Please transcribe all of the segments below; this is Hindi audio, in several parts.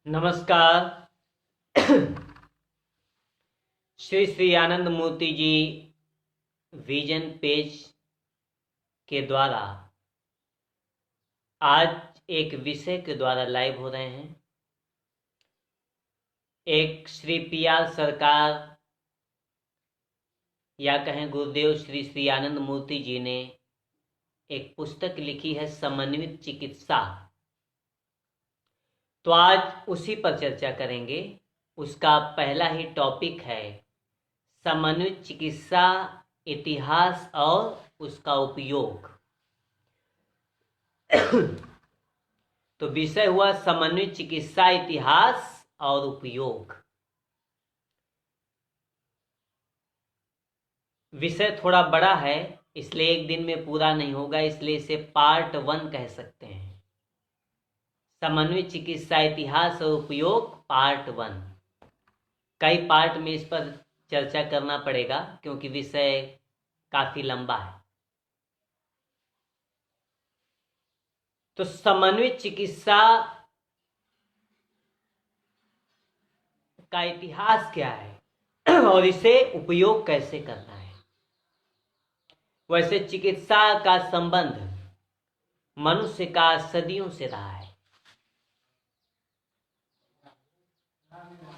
नमस्कार। श्री श्री आनंद मूर्ति जी विजन पेज के द्वारा आज एक विषय के द्वारा लाइव हो रहे हैं। एक श्री पी.आर. सरकार या कहें गुरुदेव श्री श्री आनंद मूर्ति जी ने एक पुस्तक लिखी है समन्वित चिकित्सा। तो आज उसी पर चर्चा करेंगे। उसका पहला ही टॉपिक है समन्वित चिकित्सा, इतिहास और उसका उपयोग। तो विषय हुआ समन्वित चिकित्सा, इतिहास और उपयोग। विषय थोड़ा बड़ा है, इसलिए एक दिन में पूरा नहीं होगा, इसलिए इसे पार्ट 1 कह सकते हैं। समन्वित चिकित्सा, इतिहास और उपयोग पार्ट 1। कई पार्ट में इस पर चर्चा करना पड़ेगा क्योंकि विषय काफी लंबा है। तो समन्वित चिकित्सा का इतिहास क्या है और इसे उपयोग कैसे करना है। वैसे चिकित्सा का संबंध मनुष्य का सदियों से रहा है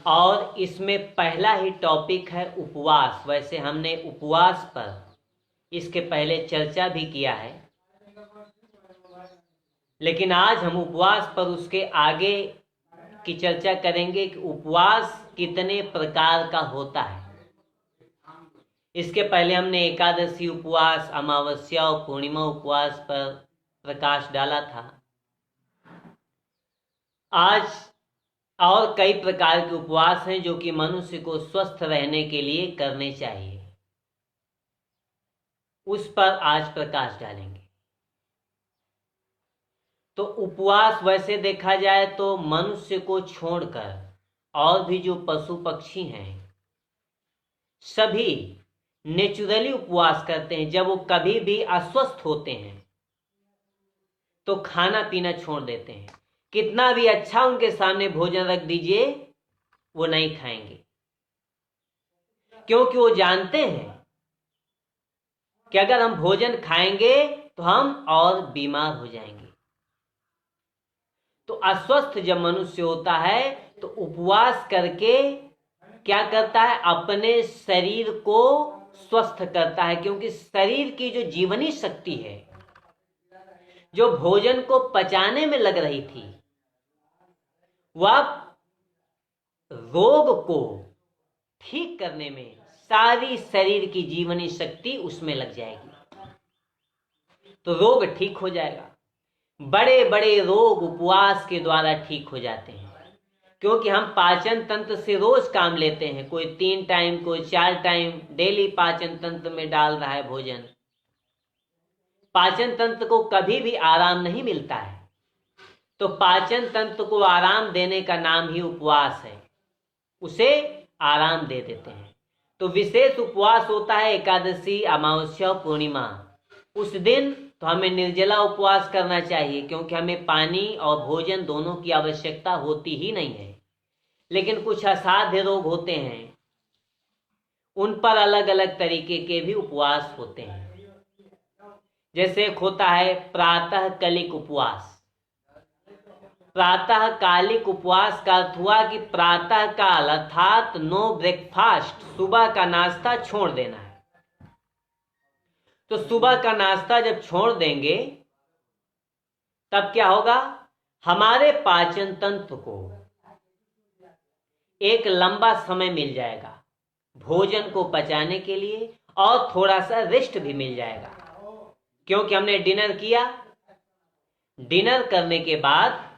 और इसमें पहला ही टॉपिक है उपवास। वैसे हमने उपवास पर इसके पहले चर्चा भी किया है, लेकिन आज हम उपवास पर उसके आगे की चर्चा करेंगे कि उपवास कितने प्रकार का होता है। इसके पहले हमने एकादशी उपवास, अमावस्या और पूर्णिमा उपवास पर प्रकाश डाला था। आज और कई प्रकार के उपवास हैं जो कि मनुष्य को स्वस्थ रहने के लिए करने चाहिए, उस पर आज प्रकाश डालेंगे। तो उपवास वैसे देखा जाए तो मनुष्य को छोड़कर और भी जो पशु पक्षी हैं सभी नेचुरली उपवास करते हैं। जब वो कभी भी अस्वस्थ होते हैं तो खाना पीना छोड़ देते हैं। कितना भी अच्छा उनके सामने भोजन रख दीजिए, वो नहीं खाएंगे, क्योंकि वो जानते हैं कि अगर हम भोजन खाएंगे तो हम और बीमार हो जाएंगे। तो अस्वस्थ जब मनुष्य होता है तो उपवास करके क्या करता है, अपने शरीर को स्वस्थ करता है, क्योंकि शरीर की जो जीवनी शक्ति है, जो भोजन को पचाने में लग रही थी, वह रोग को ठीक करने में सारी शरीर की जीवनी शक्ति उसमें लग जाएगी, तो रोग ठीक हो जाएगा। बड़े बड़े रोग उपवास के द्वारा ठीक हो जाते हैं, क्योंकि हम पाचन तंत्र से रोज काम लेते हैं। कोई 3 टाइम, कोई 4 टाइम डेली पाचन तंत्र में डाल रहा है भोजन। पाचन तंत्र को कभी भी आराम नहीं मिलता है, तो पाचन तंत्र को आराम देने का नाम ही उपवास है, उसे आराम दे देते हैं। तो विशेष उपवास होता है एकादशी, अमावस्या और पूर्णिमा। उस दिन तो हमें निर्जला उपवास करना चाहिए, क्योंकि हमें पानी और भोजन दोनों की आवश्यकता होती ही नहीं है। लेकिन कुछ असाध्य रोग होते हैं, उन पर अलग अलग तरीके के भी उपवास होते हैं। जैसे एक होता है प्रातः कालिक उपवास। प्रातः कालिक उपवास का अर्थ हुआ कि प्रातः काल अर्थात नो ब्रेकफास्ट, सुबह का नाश्ता छोड़ देना है। तो सुबह का नाश्ता जब छोड़ देंगे तब क्या होगा, हमारे पाचन तंत्र को एक लंबा समय मिल जाएगा भोजन को पचाने के लिए, और थोड़ा सा रेस्ट भी मिल जाएगा, क्योंकि हमने डिनर किया। डिनर करने के बाद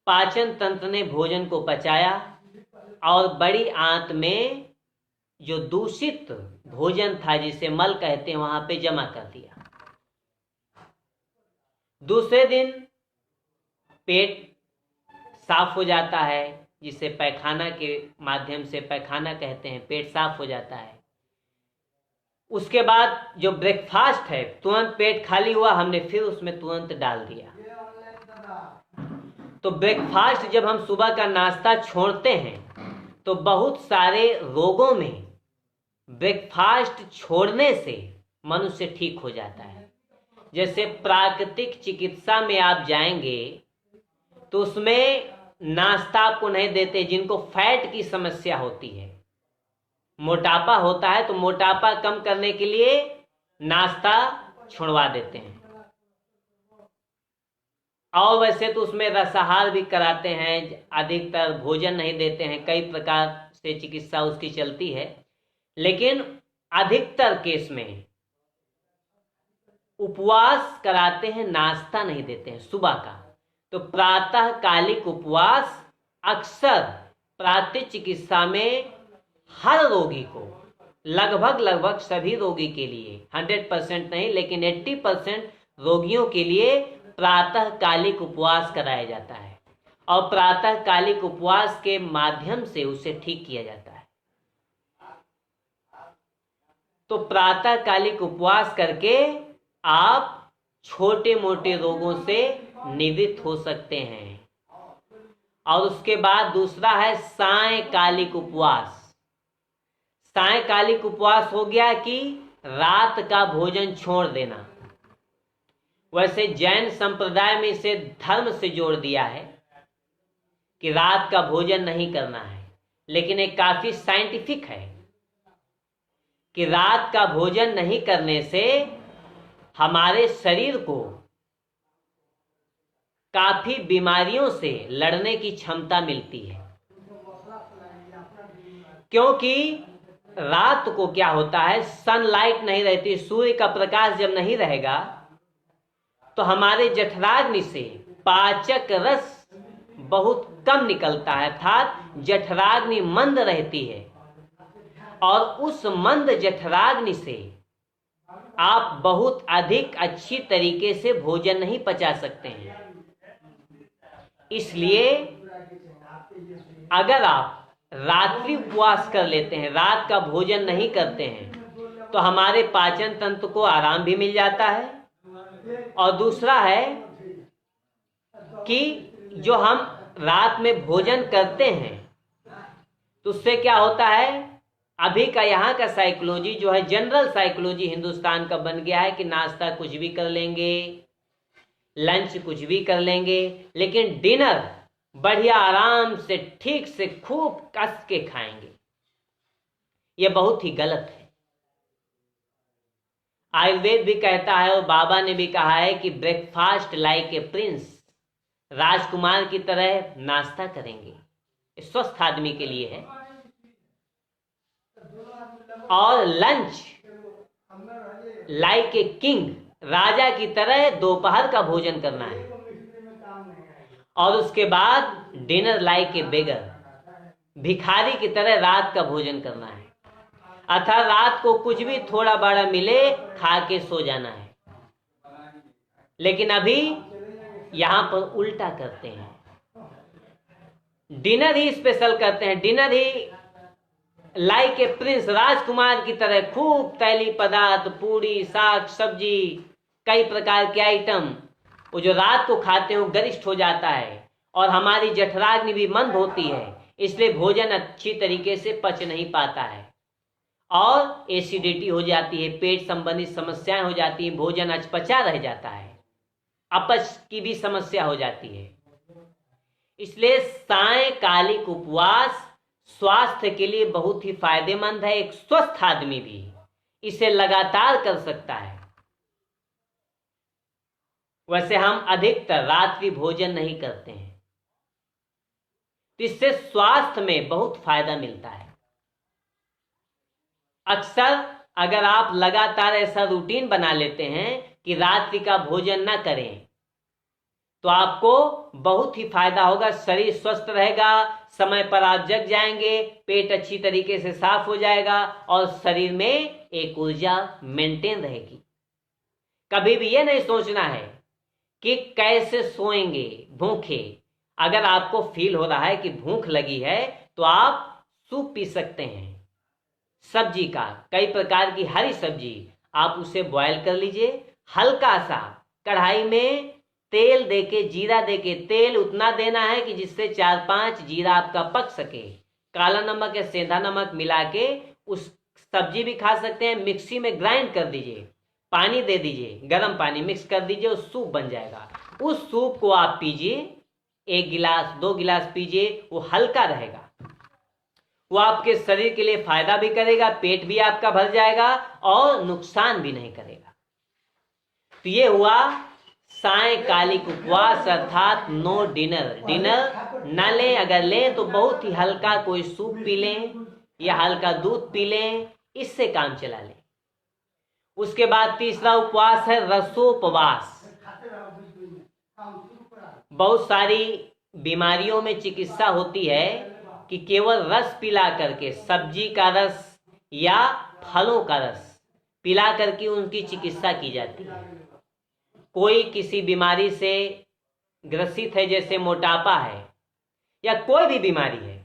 पाचन तंत्र ने भोजन को पचाया और बड़ी आंत में जो दूषित भोजन था, जिसे मल कहते हैं, वहां पे जमा कर दिया। दूसरे दिन पेट साफ हो जाता है, जिसे पैखाना के माध्यम से पैखाना कहते हैं, पेट साफ हो जाता है। उसके बाद जो ब्रेकफास्ट है, तुरंत पेट खाली हुआ, हमने फिर उसमें तुरंत डाल दिया। तो ब्रेकफास्ट जब हम सुबह का नाश्ता छोड़ते हैं तो बहुत सारे रोगों में ब्रेकफास्ट छोड़ने से मनुष्य ठीक हो जाता है। जैसे प्राकृतिक चिकित्सा में आप जाएंगे तो उसमें नाश्ता आपको नहीं देते। जिनको फैट की समस्या होती है, मोटापा होता है, तो मोटापा कम करने के लिए नाश्ता छुड़वा देते हैं। और वैसे तो उसमें रसाहार भी कराते हैं, अधिकतर भोजन नहीं देते हैं, कई प्रकार से चिकित्सा उसकी चलती है। लेकिन अधिकतर केस में उपवास कराते हैं, नाश्ता नहीं देते हैं सुबह का। तो प्रातःकालिक उपवास अक्सर प्राकृतिक चिकित्सा में हर रोगी को, लगभग सभी रोगी के लिए, 100% नहीं लेकिन 80% रोगियों के लिए प्रातःकालिक उपवास कराया जाता है और प्रातःकालिक उपवास के माध्यम से उसे ठीक किया जाता है। तो प्रातःकालिक उपवास करके आप छोटे मोटे रोगों से निवृत्त हो सकते हैं। और उसके बाद दूसरा है सायंकालिक उपवास। सायंकालिक उपवास हो गया कि रात का भोजन छोड़ देना। वैसे जैन संप्रदाय में इसे धर्म से जोड़ दिया है कि रात का भोजन नहीं करना है, लेकिन एक काफी साइंटिफिक है कि रात का भोजन नहीं करने से हमारे शरीर को काफी बीमारियों से लड़ने की क्षमता मिलती है। क्योंकि रात को क्या होता है, सनलाइट नहीं रहती, सूर्य का प्रकाश जब नहीं रहेगा तो हमारे जठराग्नि से पाचक रस बहुत कम निकलता है, अर्थात जठराग्नि मंद रहती है। और उस मंद जठराग्नि से आप बहुत अधिक अच्छी तरीके से भोजन नहीं पचा सकते हैं। इसलिए अगर आप रात्रि उपवास कर लेते हैं, रात का भोजन नहीं करते हैं, तो हमारे पाचन तंत्र को आराम भी मिल जाता है। और दूसरा है कि जो हम रात में भोजन करते हैं तो उससे क्या होता है, अभी का यहाँ का साइकोलॉजी जो है, जनरल साइकोलॉजी हिंदुस्तान का बन गया है कि नाश्ता कुछ भी कर लेंगे, लंच कुछ भी कर लेंगे, लेकिन डिनर बढ़िया आराम से ठीक से खूब कस के खाएंगे। यह बहुत ही गलत है। आयुर्वेद भी कहता है और बाबा ने भी कहा है कि ब्रेकफास्ट लाइक ए प्रिंस, राजकुमार की तरह नाश्ता करेंगे, स्वस्थ आदमी के लिए है। और लंच लाइक ए किंग, राजा की तरह दोपहर का भोजन करना है। और उसके बाद डिनर लाइक ए बेगर, भिखारी की तरह रात का भोजन करना है। अर्थात रात को कुछ भी थोड़ा बड़ा मिले खा के सो जाना है। लेकिन अभी यहां पर उल्टा करते हैं, डिनर ही स्पेशल करते हैं, डिनर ही लाइक ए प्रिंस, राजकुमार की तरह खूब तैली पदार्थ, पूरी, साग सब्जी, कई प्रकार के आइटम, वो जो रात को खाते हैं वो गरिष्ठ हो जाता है और हमारी जठराग्नि भी मंद होती है, इसलिए भोजन अच्छी तरीके से पच नहीं पाता है और एसिडिटी हो जाती है, पेट संबंधी समस्याएं हो जाती हैं, भोजन अचपचा रह जाता है, अपच की भी समस्या हो जाती है। इसलिए सायंकालिक उपवास स्वास्थ्य के लिए बहुत ही फायदेमंद है। एक स्वस्थ आदमी भी इसे लगातार कर सकता है। वैसे हम अधिकतर रात्रि भोजन नहीं करते हैं, तो इससे स्वास्थ्य में बहुत फायदा मिलता है। अक्सर अगर आप लगातार ऐसा रूटीन बना लेते हैं कि रात्रि का भोजन ना करें, तो आपको बहुत ही फायदा होगा। शरीर स्वस्थ रहेगा, समय पर आप जग जाएंगे, पेट अच्छी तरीके से साफ हो जाएगा और शरीर में एक ऊर्जा मेंटेन रहेगी। कभी भी ये नहीं सोचना है कि कैसे सोएंगे भूखे। अगर आपको फील हो रहा है कि भूख लगी है तो आप सूप पी सकते हैं, सब्जी का, कई प्रकार की हरी सब्जी, आप उसे बॉयल कर लीजिए, हल्का सा कढ़ाई में तेल देके, जीरा देके, तेल उतना देना है कि जिससे 4-5 जीरा आपका पक सके। काला नमक या सेंधा नमक मिला के उस सब्जी भी खा सकते हैं। मिक्सी में ग्राइंड कर दीजिए, पानी दे दीजिए, गर्म पानी मिक्स कर दीजिए, उस सूप बन जाएगा। उस सूप को आप पीजिए, 1 गिलास 2 गिलास पीजिए, वो हल्का रहेगा, वो आपके शरीर के लिए फायदा भी करेगा, पेट भी आपका भर जाएगा और नुकसान भी नहीं करेगा। तो ये हुआ सायंकालिक उपवास, अर्थात नो डिनर। डिनर न लें, अगर लें तो बहुत ही हल्का कोई सूप पी लें या हल्का दूध पी लें, इससे काम चला लें। उसके बाद तीसरा उपवास है रसोपवास। बहुत सारी बीमारियों में चिकित्सा होती है कि केवल रस पिला करके, सब्जी का रस या फलों का रस पिला करके उनकी चिकित्सा की जाती है। कोई किसी बीमारी से ग्रसित है, जैसे मोटापा है या कोई भी बीमारी है,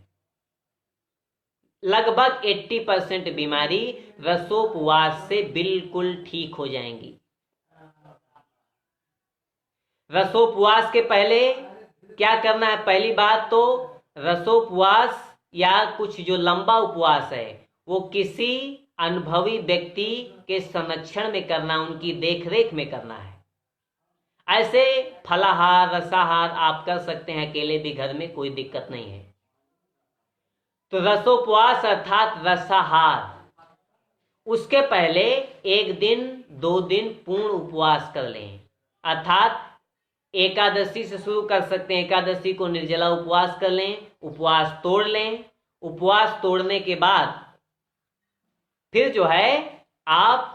लगभग 80% बीमारी रसोपवास से बिल्कुल ठीक हो जाएंगी। रसोपवास के पहले क्या करना है? पहली बात तो रसोपवास या कुछ जो लंबा उपवास है वो किसी अनुभवी व्यक्ति के संरक्षण में करना, उनकी देखरेख में करना है। ऐसे फलाहार रसाहार आप कर सकते हैं अकेले भी घर में, कोई दिक्कत नहीं है। तो रसोपवास अर्थात रसाहार, उसके पहले 1 दिन 2 दिन पूर्ण उपवास कर लें। अर्थात एकादशी से शुरू कर सकते हैं, एकादशी को निर्जला उपवास कर लें, उपवास तोड़ लें। उपवास तोड़ने के बाद फिर जो है आप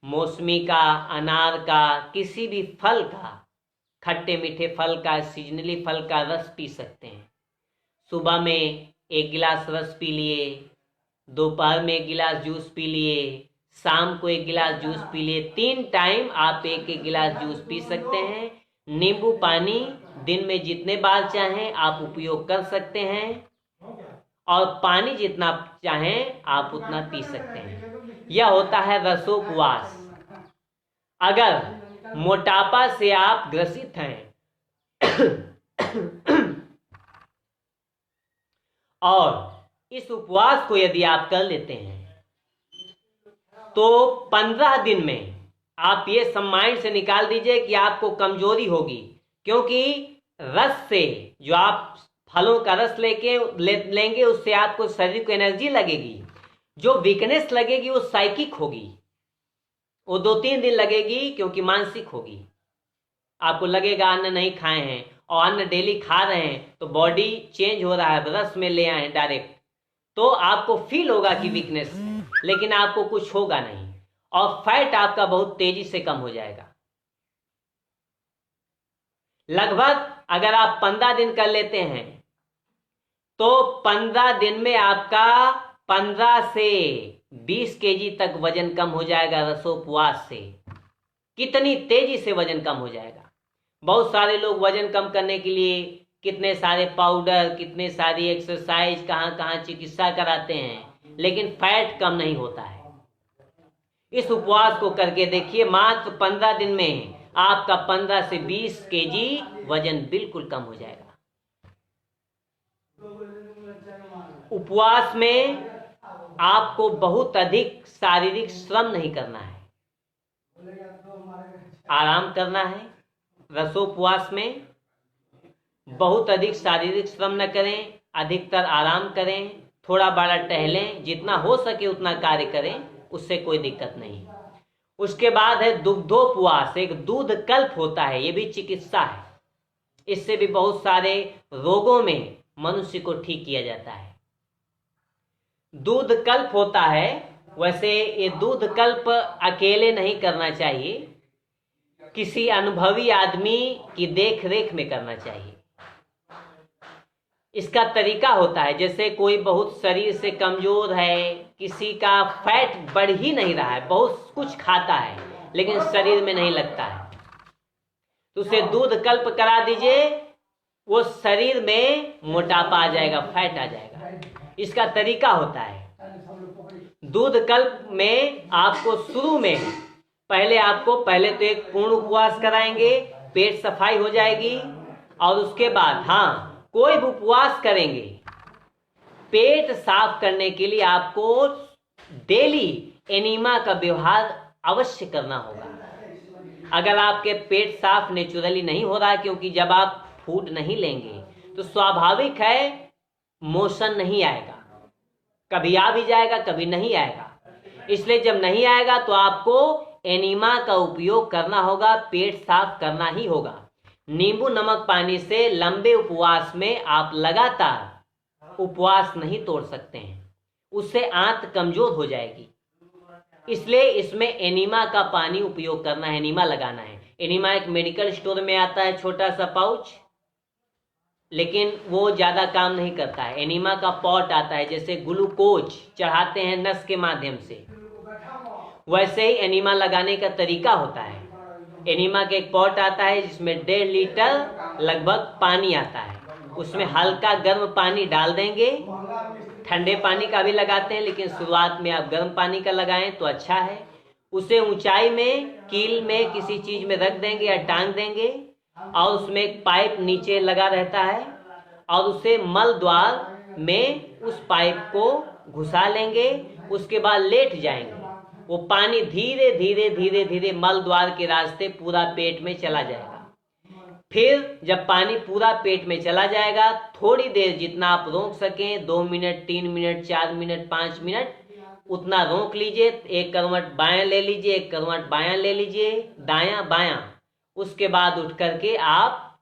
मौसमी का, अनार का, किसी भी फल का, खट्टे मीठे फल का, सीजनली फल का रस पी सकते हैं। सुबह में 1 गिलास रस पी लिए, दोपहर में 1 गिलास जूस पी लिए, शाम को 1 गिलास जूस पी लिए। 3 टाइम आप 1-1 गिलास जूस पी सकते हैं। नींबू पानी दिन में जितने बार चाहें आप उपयोग कर सकते हैं, और पानी जितना चाहें आप उतना पी सकते हैं। यह होता है रसोपवास। अगर मोटापा से आप ग्रसित हैं और इस उपवास को यदि आप कर लेते हैं तो 15 दिन में आप ये सब माइंड से निकाल दीजिए कि आपको कमजोरी होगी, क्योंकि रस से, जो आप फलों का रस लेंगे उससे आपको शरीर को एनर्जी लगेगी। जो वीकनेस लगेगी वो साइकिक होगी, वो 2-3 दिन लगेगी, क्योंकि मानसिक होगी। आपको लगेगा अन्न नहीं खाए हैं और अन्न डेली खा रहे हैं तो बॉडी चेंज हो रहा है, रस में ले आए हैं डायरेक्ट, तो आपको फील होगा कि वीकनेस है, लेकिन आपको कुछ होगा नहीं और फैट आपका बहुत तेजी से कम हो जाएगा। लगभग अगर आप 15 दिन कर लेते हैं तो 15 दिन में आपका 15 से 20 केजी तक वजन कम हो जाएगा। रसोपवास से कितनी तेजी से वजन कम हो जाएगा। बहुत सारे लोग वजन कम करने के लिए कितने सारे पाउडर, कितने सारी एक्सरसाइज, कहां कहां चिकित्सा कराते हैं, लेकिन फैट कम नहीं होता है। इस उपवास को करके देखिए, मात्र 15 दिन में आपका 15 से 20 केजी वजन बिल्कुल कम हो जाएगा। उपवास में आपको बहुत अधिक शारीरिक श्रम नहीं करना है, आराम करना है। रसोपवास में बहुत अधिक शारीरिक श्रम न करें, अधिकतर आराम करें, थोड़ा बड़ा टहलें, जितना हो सके उतना कार्य करें, उससे कोई दिक्कत नहीं। उसके बाद है दुग्धोपवास। एक दूध कल्प होता है, ये भी चिकित्सा है। इससे भी बहुत सारे रोगों में मनुष्य को ठीक किया जाता है। दूध कल्प होता है। वैसे ये दूध कल्प अकेले नहीं करना चाहिए, किसी अनुभवी आदमी की देख रेख में करना चाहिए। इसका तरीका होता है, जैसे कोई बहुत शरीर से कमजोर है, किसी का फैट बढ़ ही नहीं रहा है, बहुत कुछ खाता है लेकिन शरीर में नहीं लगता है, तो उसे दूध कल्प करा दीजिए, वो शरीर में मोटापा आ जाएगा, फैट आ जाएगा। इसका तरीका होता है। दूध कल्प में आपको शुरू में पहले तो एक पूर्ण उपवास कराएंगे, पेट सफाई हो जाएगी। और उसके बाद हाँ, कोई भी उपवास करेंगे, पेट साफ करने के लिए आपको डेली एनीमा का व्यवहार अवश्य करना होगा। अगर आपके पेट साफ नेचुरली नहीं हो रहा है, क्योंकि जब आप फूड नहीं लेंगे तो स्वाभाविक है मोशन नहीं आएगा, कभी आ भी जाएगा कभी नहीं आएगा। इसलिए जब नहीं आएगा तो आपको एनीमा का उपयोग करना होगा, पेट साफ करना ही होगा। नींबू नमक पानी से लंबे उपवास में आप लगातार उपवास नहीं तोड़ सकते हैं, उससे आंत कमजोर हो जाएगी। इसलिए इसमें एनीमा का पानी उपयोग करना है, एनीमा लगाना है। एनीमा एक मेडिकल स्टोर में आता है, छोटा सा पाउच, लेकिन वो ज्यादा काम नहीं करता है। एनीमा का पॉट आता है, जैसे ग्लूकोज चढ़ाते हैं नस के माध्यम से, वैसे ही एनीमा लगाने का तरीका होता है। एनीमा का एक पॉट आता है जिसमें 1.5 लीटर लगभग पानी आता है, उसमें हल्का गर्म पानी डाल देंगे। ठंडे पानी का भी लगाते हैं, लेकिन शुरुआत में आप गर्म पानी का लगाएं तो अच्छा है। उसे ऊंचाई में कील में किसी चीज में रख देंगे या टांग देंगे, और उसमें एक पाइप नीचे लगा रहता है, और उसे मल द्वार में उस पाइप को घुसा लेंगे। उसके बाद लेट जाएंगे, वो पानी धीरे धीरे धीरे धीरे मल द्वार के रास्ते पूरा पेट में चला जाएगा। फिर जब पानी पूरा पेट में चला जाएगा, थोड़ी देर जितना आप रोक सकें, 2 मिनट 3 मिनट 4 मिनट 5 मिनट उतना रोक लीजिए। एक करवट बायां ले लीजिए, एक करवट बायां ले लीजिए, दायां बायां। उसके बाद उठ करके आप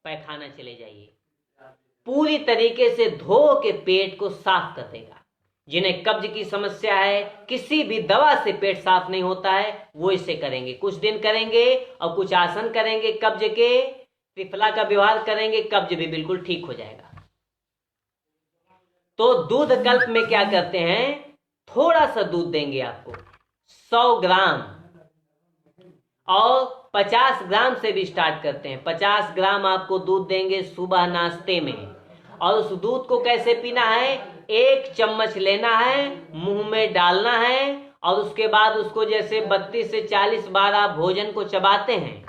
पैखाना चले जाइए। पूरी तरीके से धो के पेट को साफ कर देगा। जिन्हें कब्ज की समस्या है, किसी भी दवा से पेट साफ नहीं होता है, वो इसे करेंगे। कुछ दिन करेंगे और कुछ आसन करेंगे कब्ज के, त्रिफला का व्यवहार करेंगे, कब्ज भी बिल्कुल ठीक हो जाएगा। तो दूध कल्प में क्या करते हैं, थोड़ा सा दूध देंगे आपको, 100 ग्राम, और 50 ग्राम से भी स्टार्ट करते हैं। 50 ग्राम आपको दूध देंगे सुबह नाश्ते में। और उस दूध को कैसे पीना है, 1 चम्मच लेना है, मुंह में डालना है, और उसके बाद उसको जैसे 32 से 40 बार आप भोजन को चबाते हैं,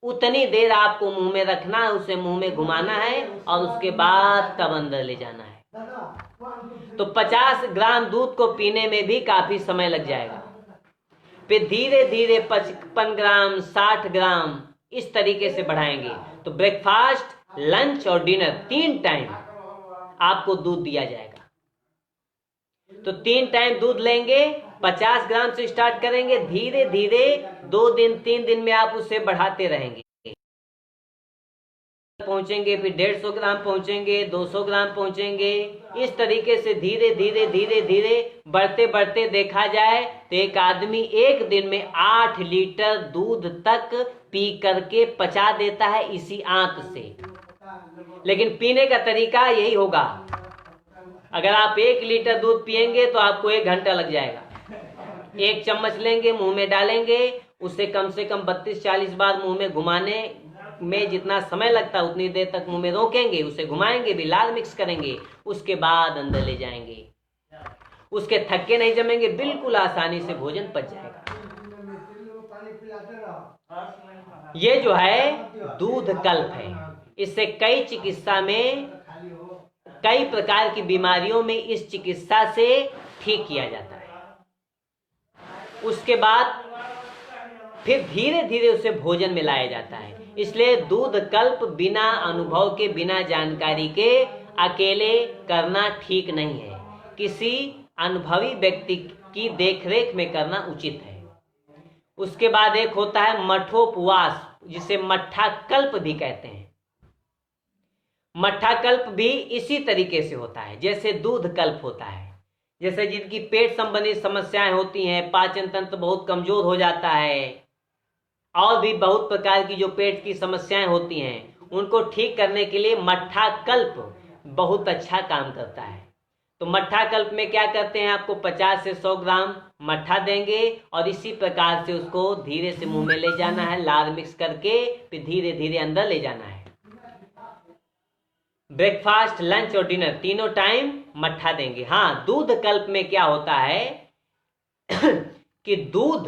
उतनी देर आपको मुंह में रखना है, उसे मुंह में घुमाना है, और उसके बाद तब अंदर ले जाना है। तो 50 ग्राम दूध को पीने में भी काफी समय लग जाएगा। फिर धीरे धीरे 55 ग्राम 60 ग्राम इस तरीके से बढ़ाएंगे। तो ब्रेकफास्ट, लंच और डिनर 3 टाइम आपको दूध दिया जाएगा। तो 3 टाइम दूध लेंगे, 50 ग्राम से स्टार्ट करेंगे, धीरे धीरे 2 दिन 3 दिन में आप उसे बढ़ाते रहेंगे। पहुंचेंगे, फिर 150 ग्राम पहुंचेंगे, 200 ग्राम पहुंचेंगे। इस तरीके से धीरे धीरे धीरे धीरे बढ़ते बढ़ते देखा जाए तो एक आदमी एक दिन में 8 लीटर दूध तक पी करके पचा देता है इसी आंत से। लेकिन पीने का तरीका यही होगा। अगर आप 1 लीटर दूध पिएंगे तो आपको 1 घंटा लग जाएगा। 1 चम्मच लेंगे, मुंह में डालेंगे, उसे कम से कम 32-40 बार मुंह में घुमाने में जितना समय लगता है उतनी देर तक मुंह में रोकेंगे, उसे घुमाएंगे भी, लाल मिक्स करेंगे, उसके बाद अंदर ले जाएंगे। उसके थक्के नहीं जमेंगे, बिल्कुल आसानी से भोजन पच जाएगा। ये जो है दूध कल्प है। इससे कई चिकित्सा में, कई प्रकार की बीमारियों में इस चिकित्सा से ठीक किया जाता है। उसके बाद फिर धीरे धीरे उसे भोजन में लाया जाता है। इसलिए दूध कल्प बिना अनुभव के, बिना जानकारी के अकेले करना ठीक नहीं है। किसी अनुभवी व्यक्ति की देखरेख में करना उचित है। उसके बाद एक होता है मठोपवास, जिसे मट्ठा कल्प भी कहते हैं। मट्ठा कल्प भी इसी तरीके से होता है जैसे दूध कल्प होता है। जैसे जिनकी पेट संबंधी समस्याएं होती हैं, पाचन तंत्र बहुत कमजोर हो जाता है, और भी बहुत प्रकार की जो पेट की समस्याएं होती हैं, उनको ठीक करने के लिए मट्ठा कल्प बहुत अच्छा काम करता है। तो मट्ठा कल्प में क्या करते हैं, आपको 50 से 100 ग्राम मट्ठा देंगे, और इसी प्रकार से उसको धीरे से मुंह में ले जाना है, लाल मिक्स करके, फिर धीरे धीरे अंदर ले जाना है। ब्रेकफास्ट, लंच और डिनर तीनों टाइम मट्ठा देंगे। हाँ, दूध कल्प में क्या होता है कि दूध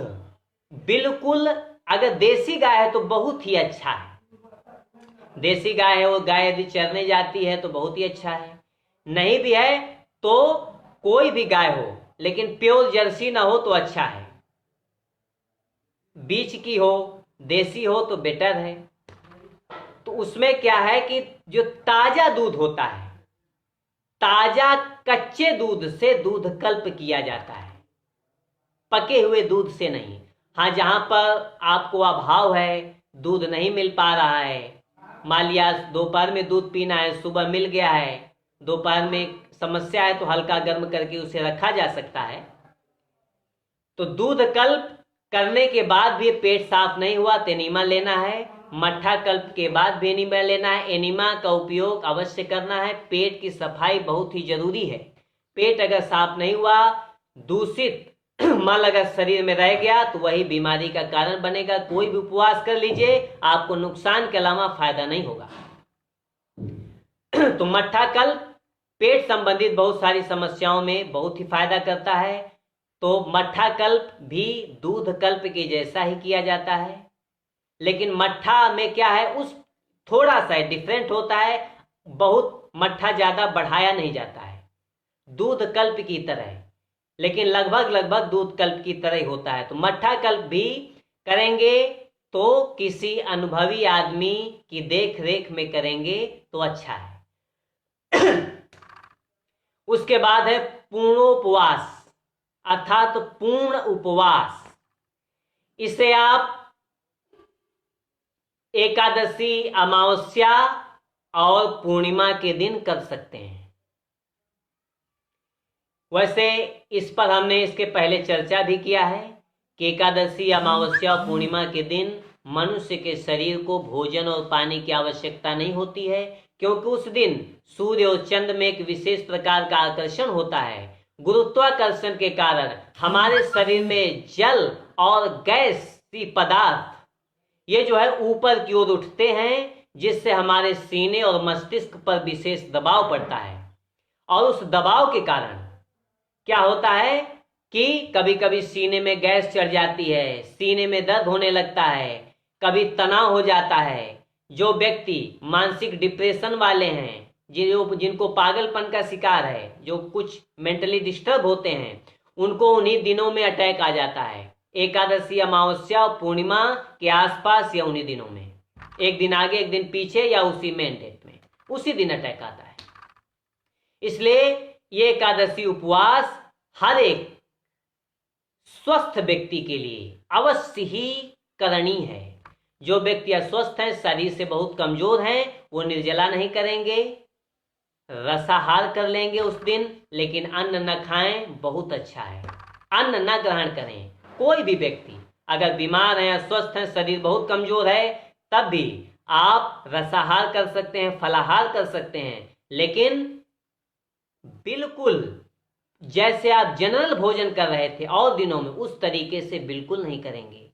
बिल्कुल अगर देसी गाय है तो बहुत ही अच्छा है। देसी गाय है, वो गाय यदि चरने जाती है तो बहुत ही अच्छा है। नहीं भी है तो कोई भी गाय हो, लेकिन प्योर जर्सी ना हो तो अच्छा है। बीच की हो, देसी हो तो बेटर है। तो उसमें क्या है कि जो ताजा दूध होता है, ताजा कच्चे दूध से दूध कल्प किया जाता है, पके हुए दूध से नहीं। हाँ, जहां पर आपको अभाव है, दूध नहीं मिल पा रहा है, मान लिया दोपहर में दूध पीना है, सुबह मिल गया है, दोपहर में समस्या है तो हल्का गर्म करके उसे रखा जा सकता है। तो दूध कल्प करने के बाद भी पेट साफ नहीं हुआ तो एनीमा लेना है। मट्ठा कल्प के बाद भी एनीमा लेना है। एनीमा का उपयोग अवश्य करना है। पेट की सफाई बहुत ही जरूरी है। पेट अगर साफ नहीं हुआ, दूषित मल अगर शरीर में रह गया तो वही बीमारी का कारण बनेगा। कोई भी उपवास कर लीजिए, आपको नुकसान के अलावा फायदा नहीं होगा। तो मट्ठा कल्प पेट संबंधित बहुत सारी समस्याओं में बहुत ही फायदा करता है। तो मट्ठा कल्प भी दूध कल्प के जैसा ही किया जाता है, लेकिन मट्ठा में क्या है, उस थोड़ा सा डिफरेंट होता है। बहुत मट्ठा ज्यादा बढ़ाया नहीं जाता है, दूध कल्प की तरह, लेकिन लगभग दूध कल्प की तरह ही होता है। तो मट्ठा कल्प भी करेंगे तो किसी अनुभवी आदमी की देख रेख में करेंगे तो अच्छा है। उसके बाद है पूर्णोपवास अर्थात पूर्ण उपवास। इसे आप एकादशी, अमावस्या और पूर्णिमा के दिन कर सकते हैं। वैसे इस पर हमने इसके पहले चर्चा भी किया है कि एकादशी, अमावस्या और पूर्णिमा के दिन मनुष्य के शरीर को भोजन और पानी की आवश्यकता नहीं होती है, क्योंकि उस दिन सूर्य और चंद्र में एक विशेष प्रकार का आकर्षण होता है। गुरुत्वाकर्षण के कारण हमारे शरीर में जल और गैसीय पदार्थ ये जो है ऊपर की ओर उठते हैं, जिससे हमारे सीने और मस्तिष्क पर विशेष दबाव पड़ता है। और उस दबाव के कारण क्या होता है कि कभी कभी सीने में गैस चढ़ जाती है, सीने में दर्द होने लगता है, कभी तनाव हो जाता है। जो व्यक्ति मानसिक डिप्रेशन वाले हैं, जिनको पागलपन का शिकार है, जो कुछ मेंटली डिस्टर्ब होते हैं, उनको उन्हीं दिनों में अटैक आ जाता है। एकादशी, अमावस्या और पूर्णिमा के आसपास या उन्हीं दिनों में, एक दिन आगे एक दिन पीछे या उसी मेन डेट में, उसी दिन अटैक आता है। इसलिए ये एकादशी उपवास हर एक स्वस्थ व्यक्ति के लिए अवश्य ही करनी है। जो व्यक्ति अस्वस्थ हैं, शरीर से बहुत कमजोर हैं, वो निर्जला नहीं करेंगे, रसाहार कर लेंगे उस दिन, लेकिन अन्न न खाएं, बहुत अच्छा है। अन्न न ग्रहण करें। कोई भी व्यक्ति अगर बीमार है, अस्वस्थ है, शरीर बहुत कमजोर है, तब भी आप रसाहार कर सकते हैं, फलाहार कर सकते हैं, लेकिन बिल्कुल जैसे आप जनरल भोजन कर रहे थे और दिनों में, उस तरीके से बिल्कुल नहीं करेंगे,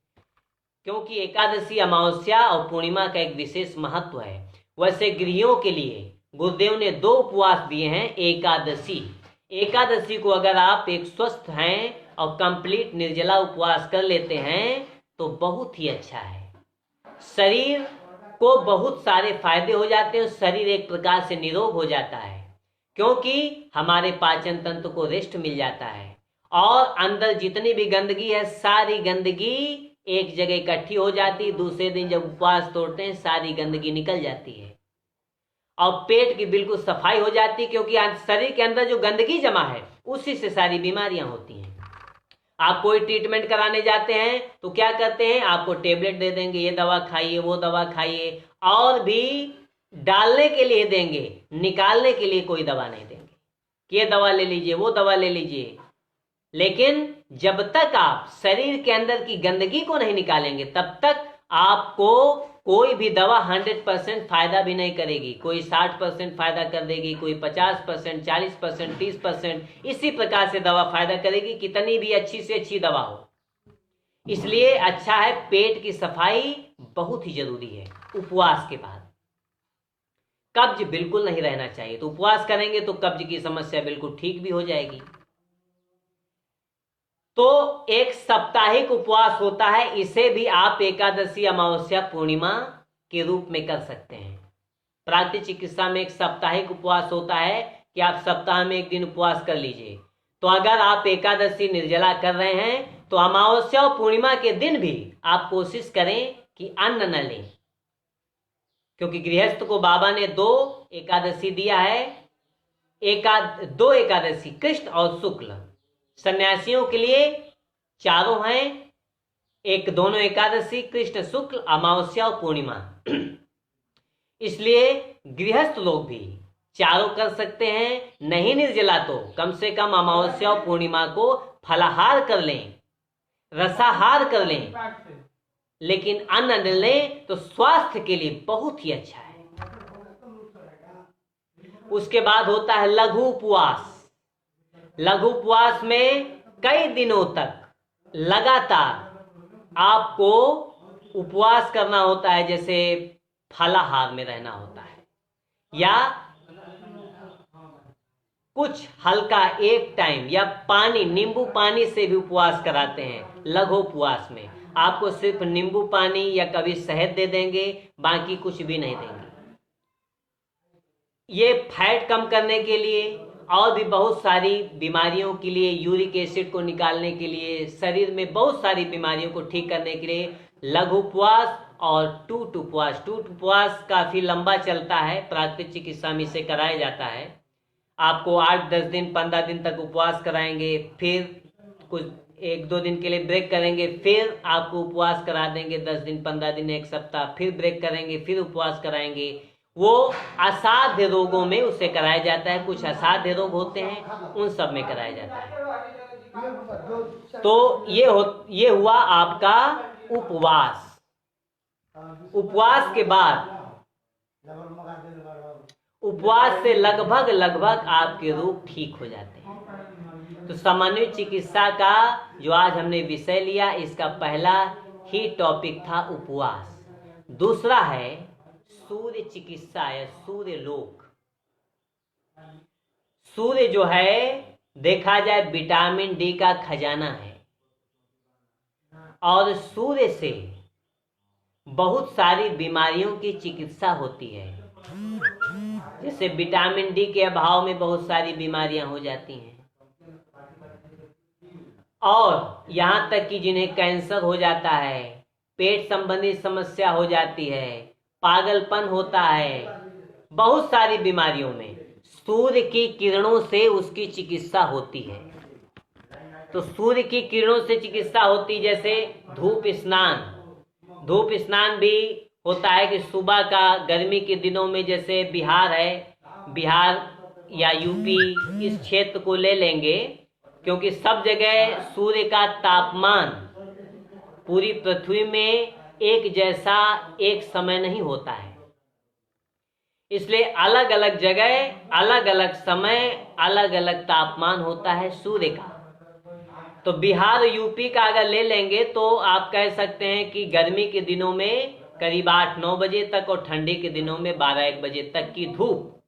क्योंकि एकादशी, अमावस्या और पूर्णिमा का एक विशेष महत्व है। वैसे गृहियों के लिए गुरुदेव ने 2 उपवास दिए हैं। एकादशी को अगर आप एक स्वस्थ हैं और कंप्लीट निर्जला उपवास कर लेते हैं तो बहुत ही अच्छा है। शरीर को बहुत सारे फायदे हो जाते हैं, शरीर एक प्रकार से निरोग हो जाता है, क्योंकि हमारे पाचन तंत्र को रेस्ट मिल जाता है और अंदर जितनी भी गंदगी है, सारी गंदगी एक जगह इकट्ठी हो जाती है। दूसरे दिन जब उपवास तोड़ते हैं, सारी गंदगी निकल जाती है और पेट की बिल्कुल सफाई हो जाती है, क्योंकि शरीर के अंदर जो गंदगी जमा है उसी से सारी बीमारियां होती हैं। आप कोई ट्रीटमेंट कराने जाते हैं तो क्या करते हैं, आपको टेबलेट दे देंगे, ये दवा खाइए, वो दवा खाइए, और भी डालने के लिए देंगे, निकालने के लिए कोई दवा नहीं देंगे कि ये दवा ले लीजिए, वो दवा ले लीजिए। लेकिन जब तक आप शरीर के अंदर की गंदगी को नहीं निकालेंगे, तब तक आपको कोई भी दवा 100% फायदा भी नहीं करेगी। कोई 60% फायदा कर देगी, कोई 50%, 40%, 30%, इसी प्रकार से दवा फायदा करेगी, कितनी भी अच्छी से अच्छी दवा हो। इसलिए अच्छा है, पेट की सफाई बहुत ही जरूरी है। उपवास के बाद कब्ज बिल्कुल नहीं रहना चाहिए, तो उपवास करेंगे तो कब्ज की समस्या बिल्कुल ठीक भी हो जाएगी। तो एक साप्ताहिक उपवास होता है, इसे भी आप एकादशी, अमावस्या, पूर्णिमा के रूप में कर सकते हैं। प्राकृतिक चिकित्सा में एक साप्ताहिक उपवास होता है कि आप सप्ताह में एक दिन उपवास कर लीजिए। तो अगर आप एकादशी निर्जला कर रहे हैं तो अमावस्या और पूर्णिमा के दिन भी आप कोशिश करें कि अन्न न लें, क्योंकि गृहस्थ को बाबा ने 2 एकादशी दिया है, 2 एकादशी कृष्ण और शुक्ल। सन्यासियों के लिए 4 हैं, एक दोनों एकादशी कृष्ण शुक्ल, अमावस्या और पूर्णिमा। इसलिए गृहस्थ लोग भी 4 कर सकते हैं, नहीं निर्जला तो कम से कम अमावस्या और पूर्णिमा को फलाहार कर लें, रसाहार कर लें, लेकिन अन्न न लें तो स्वास्थ्य के लिए बहुत ही अच्छा है। उसके बाद होता है लघु उपवास। लघु उपवास में कई दिनों तक लगातार आपको उपवास करना होता है, जैसे फलाहार में रहना होता है, या कुछ हल्का एक टाइम, या पानी, नींबू पानी से भी उपवास कराते हैं। लघु उपवास में आपको सिर्फ नींबू पानी या कभी शहद दे देंगे, बाकी कुछ भी नहीं देंगे। ये फैट कम करने के लिए और भी बहुत सारी बीमारियों के लिए, यूरिक एसिड को निकालने के लिए, शरीर में बहुत सारी बीमारियों को ठीक करने के लिए लघु उपवास और टूट उपवास। टूट उपवास काफी लंबा चलता है, प्राकृतिक चिकित्सा में इसे कराया जाता है। आपको 8-10 दिन 15 दिन तक उपवास कराएंगे, फिर कुछ 1-2 दिन के लिए ब्रेक करेंगे, फिर आपको उपवास करा देंगे 10 दिन 15 दिन 1 सप्ताह, फिर ब्रेक करेंगे, फिर उपवास कराएंगे। वो असाध्य रोगों में उसे कराया जाता है, कुछ असाध्य रोग होते हैं उन सब में कराया जाता है। तो ये हुआ आपका उपवास। उपवास के बाद, उपवास से लगभग आपके रोग ठीक हो जाते हैं। तो सामान्य चिकित्सा का जो आज हमने विषय लिया, इसका पहला ही टॉपिक था उपवास। दूसरा है सूर्य चिकित्सा या सूर्य लोक। सूर्य जो है देखा जाए विटामिन डी का खजाना है, और सूर्य से बहुत सारी बीमारियों की चिकित्सा होती है। जैसे विटामिन डी के अभाव में बहुत सारी बीमारियां हो जाती हैं, और यहां तक कि जिन्हें कैंसर हो जाता है, पेट संबंधी समस्या हो जाती है, पागलपन होता है, बहुत सारी बीमारियों में सूर्य की किरणों से उसकी चिकित्सा होती है। तो सूर्य की किरणों से चिकित्सा होती, जैसे धूप स्नान। धूप स्नान भी होता है कि सुबह का गर्मी के दिनों में, जैसे बिहार है, बिहार या यूपी इस क्षेत्र को ले लेंगे, क्योंकि सब जगह सूर्य का तापमान पूरी पृथ्वी में एक जैसा एक समय नहीं होता है। इसलिए अलग अलग जगह अलग अलग समय अलग अलग तापमान होता है सूर्य का। तो बिहार यूपी का अगर ले लेंगे तो आप कह सकते हैं कि गर्मी के दिनों में करीब 8-9 बजे तक, और ठंडी के दिनों में 12-1 बजे तक की धूप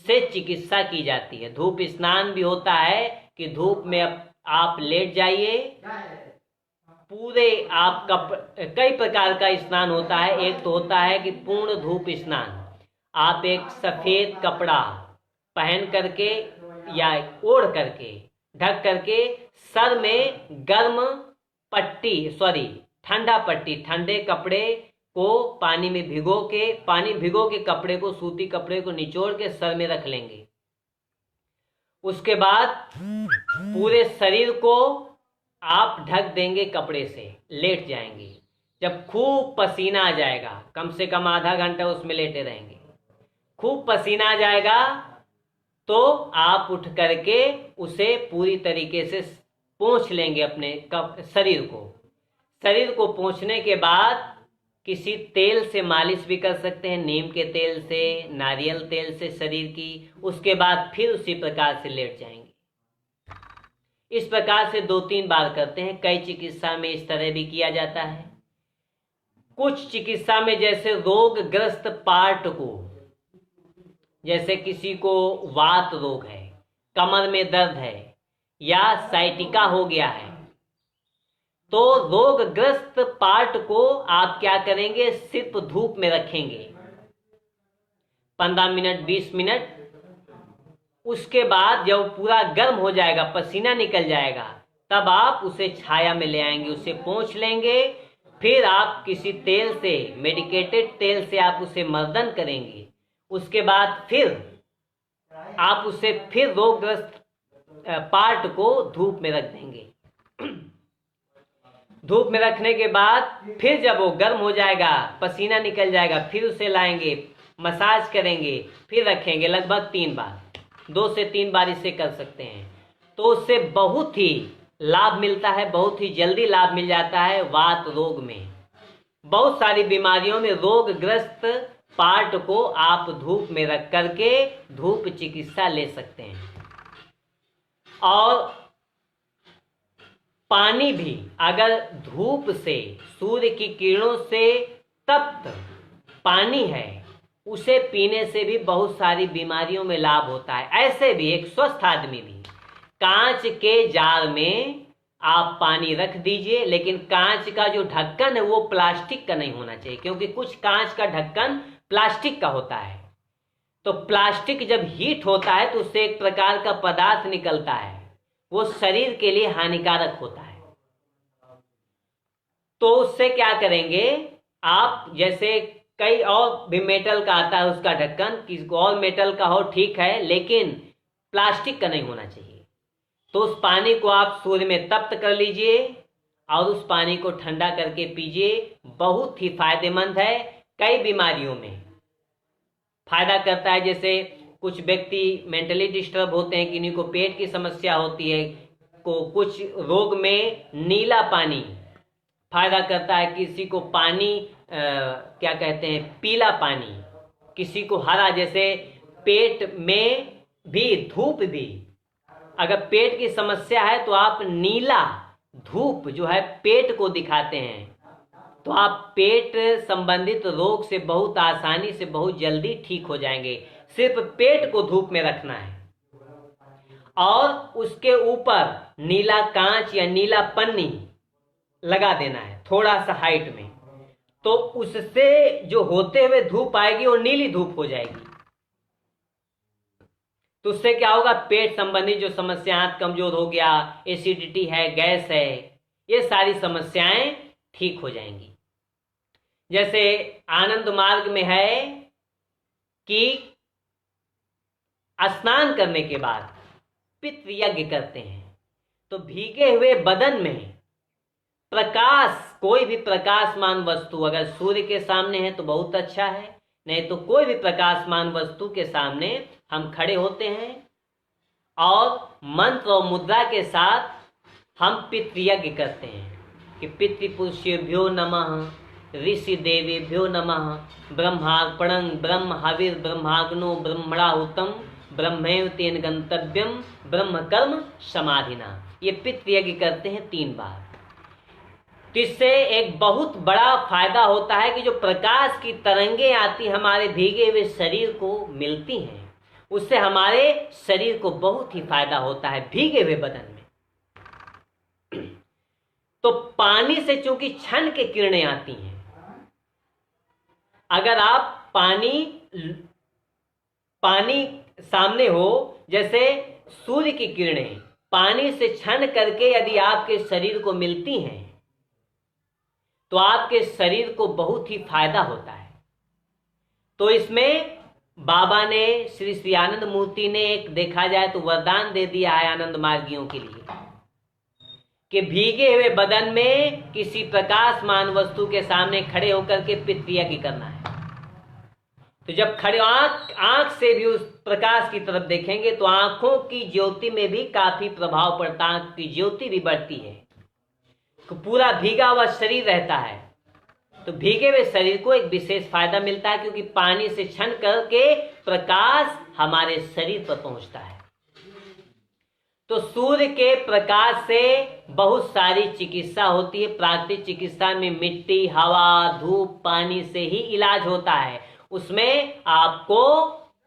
से चिकित्सा की जाती है। धूप स्नान भी होता है कि धूप में आप लेट जाइए, पूरे आप कई प्रकार का स्नान होता है। एक तो होता है कि पूर्ण धूप स्नान, आप एक सफेद कपड़ा पहन करके या ओढ़ करके, ढक करके, सर में गर्म ठंडा पट्टी, ठंडे कपड़े को पानी में भिगो के कपड़े को, सूती कपड़े को निचोड़ के सर में रख लेंगे। उसके बाद पूरे शरीर को आप ढक देंगे कपड़े से, लेट जाएंगे। जब खूब पसीना आ जाएगा, कम से कम आधा घंटा उसमें लेटे रहेंगे, खूब पसीना आ जाएगा तो आप उठ करके उसे पूरी तरीके से पोंछ लेंगे अपने शरीर को। शरीर को पोंछने के बाद किसी तेल से मालिश भी कर सकते हैं, नीम के तेल से, नारियल तेल से शरीर की। उसके बाद फिर उसी प्रकार से लेट जाएंगे। इस प्रकार से 2-3 बार करते हैं। कई चिकित्सा में इस तरह भी किया जाता है। कुछ चिकित्सा में जैसे रोगग्रस्त पार्ट को, जैसे किसी को वात रोग है, कमर में दर्द है, या साइटिका हो गया है, तो रोगग्रस्त पार्ट को आप क्या करेंगे, सिर्फ धूप में रखेंगे 15 मिनट 20 मिनट। उसके बाद जब पूरा गर्म हो जाएगा, पसीना निकल जाएगा, तब आप उसे छाया में ले आएंगे, उसे पोंछ लेंगे। फिर आप किसी तेल से, मेडिकेटेड तेल से आप उसे मर्दन करेंगे। उसके बाद फिर आप उसे फिर रोगग्रस्त पार्ट को धूप में रख देंगे। धूप में रखने के बाद फिर जब वो गर्म हो जाएगा, पसीना निकल जाएगा, फिर उसे लाएंगे, मसाज करेंगे, फिर रखेंगे लगभग 3 बार, 2 से 3 बार इसे कर सकते हैं। तो उससे बहुत ही लाभ मिलता है, बहुत ही जल्दी लाभ मिल जाता है। वात रोग में, बहुत सारी बीमारियों में रोगग्रस्त पार्ट को आप धूप में रख करके धूप चिकित्सा ले सकते हैं। और पानी भी अगर धूप से, सूर्य की किरणों से तप्त पानी है, उसे पीने से भी बहुत सारी बीमारियों में लाभ होता है। ऐसे भी एक स्वस्थ आदमी भी कांच के जार में आप पानी रख दीजिए, लेकिन कांच का जो ढक्कन है वो प्लास्टिक का नहीं होना चाहिए, क्योंकि कुछ कांच का ढक्कन प्लास्टिक का होता है। तो प्लास्टिक जब हीट होता है तो उससे एक प्रकार का पदार्थ निकलता है, वो शरीर के लिए हानिकारक होता है। तो उससे क्या करेंगे आप, जैसे कई और भी मेटल का आता है उसका ढक्कन, किसी और मेटल का हो ठीक है, लेकिन प्लास्टिक का नहीं होना चाहिए। तो उस पानी को आप सूर्य में तप्त कर लीजिए और उस पानी को ठंडा करके पीजिए। बहुत ही फायदेमंद है, कई बीमारियों में फायदा करता है। जैसे कुछ व्यक्ति मेंटली डिस्टर्ब होते हैं, किन्हीं को पेट की समस्या होती है, कुछ रोग में नीला पानी फायदा करता है, किसी को पानी क्या कहते हैं, पीला पानी, किसी को हरा। जैसे पेट में भी, धूप भी, अगर पेट की समस्या है तो आप नीला धूप जो है पेट को दिखाते हैं, तो आप पेट संबंधित रोग से बहुत आसानी से, बहुत जल्दी ठीक हो जाएंगे। सिर्फ पेट को धूप में रखना है और उसके ऊपर नीला कांच या नीला पन्नी लगा देना है थोड़ा सा हाइट में, तो उससे जो होते हुए धूप आएगी वो नीली धूप हो जाएगी। तो उससे क्या होगा, पेट संबंधी जो समस्याएं, कमजोर हो गया, एसिडिटी है, गैस है, ये सारी समस्याएं ठीक हो जाएंगी। जैसे आनंद मार्ग में है कि स्नान करने के बाद पितृ यज्ञ करते हैं, तो भीगे हुए बदन में प्रकाश, कोई भी प्रकाशमान वस्तु, अगर सूर्य के सामने है तो बहुत अच्छा है, नहीं तो कोई भी प्रकाशमान वस्तु के सामने हम खड़े होते हैं और मंत्र और मुद्रा के साथ हम पितृयज्ञ करते हैं कि पितृपुरुषेभ्यो नमः, ऋषि देवेभ्यो नमः, ब्रह्मार्पणं ब्रह्म हविर् ब्रह्माग्नो ब्रह्मणाहुतम ब्रह्मैव तेन गंतव्यम ब्रह्म कर्म समाधिना। ये पितृयज्ञ करते हैं 3 बार। तो इससे एक बहुत बड़ा फायदा होता है कि जो प्रकाश की तरंगें आती हमारे भीगे हुए शरीर को मिलती हैं, उससे हमारे शरीर को बहुत ही फायदा होता है भीगे हुए बदन में। तो पानी से चूंकि क्षण के किरणें आती हैं, अगर आप पानी सामने हो, जैसे सूर्य की किरणें पानी से क्षण करके यदि आपके शरीर को मिलती हैं तो आपके शरीर को बहुत ही फायदा होता है। तो इसमें बाबा ने, श्री श्री आनंद मूर्ति ने एक देखा जाए तो वरदान दे दिया है आनंद मार्गियों के लिए कि भीगे हुए बदन में किसी प्रकाशमान वस्तु के सामने खड़े होकर के पितृयज्ञ करना है। तो जब खड़े आंख से भी उस प्रकाश की तरफ देखेंगे तो आंखों की ज्योति में भी काफी प्रभाव पड़ता है, आंख की ज्योति भी बढ़ती है, तो पूरा भीगा हुआ शरीर रहता है। तो भीगे हुए शरीर को एक विशेष फायदा मिलता है, क्योंकि पानी से क्षण करके प्रकाश हमारे शरीर पर पहुंचता है। तो सूर्य के प्रकाश से बहुत सारी चिकित्सा होती है। प्राकृतिक चिकित्सा में मिट्टी, हवा, धूप, पानी से ही इलाज होता है, उसमें आपको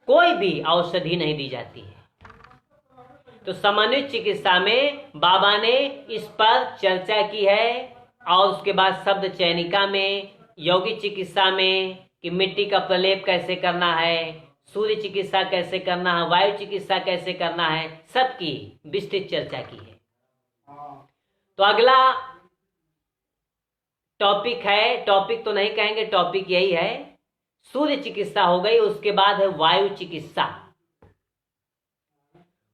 कोई भी औषधि नहीं दी जाती है। तो समन्वित चिकित्सा में बाबा ने इस पर चर्चा की है और उसके बाद शब्द चयनिका में, यौगिक चिकित्सा में कि मिट्टी का प्रलेप कैसे करना है, सूर्य चिकित्सा कैसे करना है, वायु चिकित्सा कैसे करना है, सबकी विस्तृत चर्चा की है। तो अगला टॉपिक है, टॉपिक तो नहीं कहेंगे, टॉपिक यही है, सूर्य चिकित्सा हो गई। उसके बाद है वायु चिकित्सा।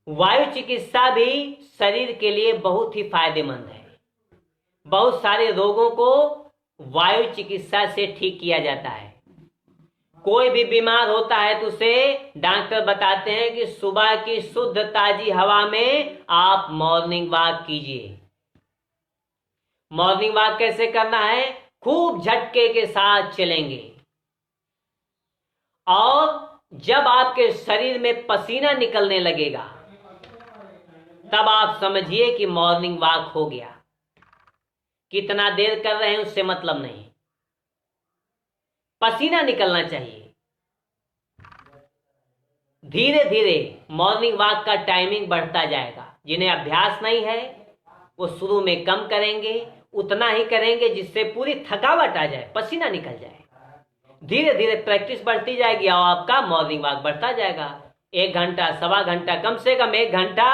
वायु चिकित्सा भी शरीर के लिए बहुत ही फायदेमंद है। बहुत सारे रोगों को वायु चिकित्सा से ठीक किया जाता है। कोई भी बीमार होता है तो उसे डॉक्टर बताते हैं कि सुबह की शुद्ध ताजी हवा में आप मॉर्निंग वॉक कीजिए। मॉर्निंग वॉक कैसे करना है? खूब झटके के साथ चलेंगे और जब आपके शरीर में पसीना निकलने लगेगा तब आप समझिए कि मॉर्निंग वॉक हो गया। कितना देर कर रहे हैं उससे मतलब नहीं, पसीना निकलना चाहिए। धीरे धीरे मॉर्निंग वॉक का टाइमिंग बढ़ता जाएगा। जिन्हें अभ्यास नहीं है वो शुरू में कम करेंगे, उतना ही करेंगे जिससे पूरी थकावट आ जाए, पसीना निकल जाए। धीरे धीरे प्रैक्टिस बढ़ती जाएगी और आपका मॉर्निंग वॉक बढ़ता जाएगा। 1 घंटा, सवा घंटा, कम से कम 1 घंटा,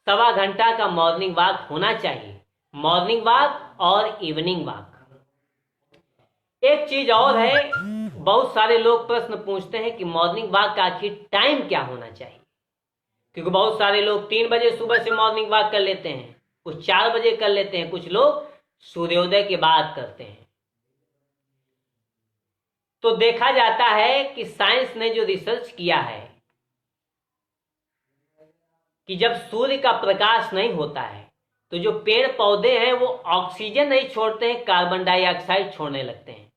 सवा घंटा का मॉर्निंग वॉक होना चाहिए। मॉर्निंग वॉक और इवनिंग वॉक। एक चीज और है, बहुत सारे लोग प्रश्न पूछते हैं कि मॉर्निंग वॉक का आखिर टाइम क्या होना चाहिए। क्योंकि बहुत सारे लोग 3 बजे सुबह से मॉर्निंग वॉक कर लेते हैं, कुछ 4 बजे कर लेते हैं, कुछ लोग सूर्योदय के बाद करते हैं। तो देखा जाता है कि साइंस ने जो रिसर्च किया है कि जब सूर्य का प्रकाश नहीं होता है तो जो पेड़ पौधे हैं वो ऑक्सीजन नहीं छोड़ते हैं, कार्बन डाइऑक्साइड छोड़ने लगते हैं।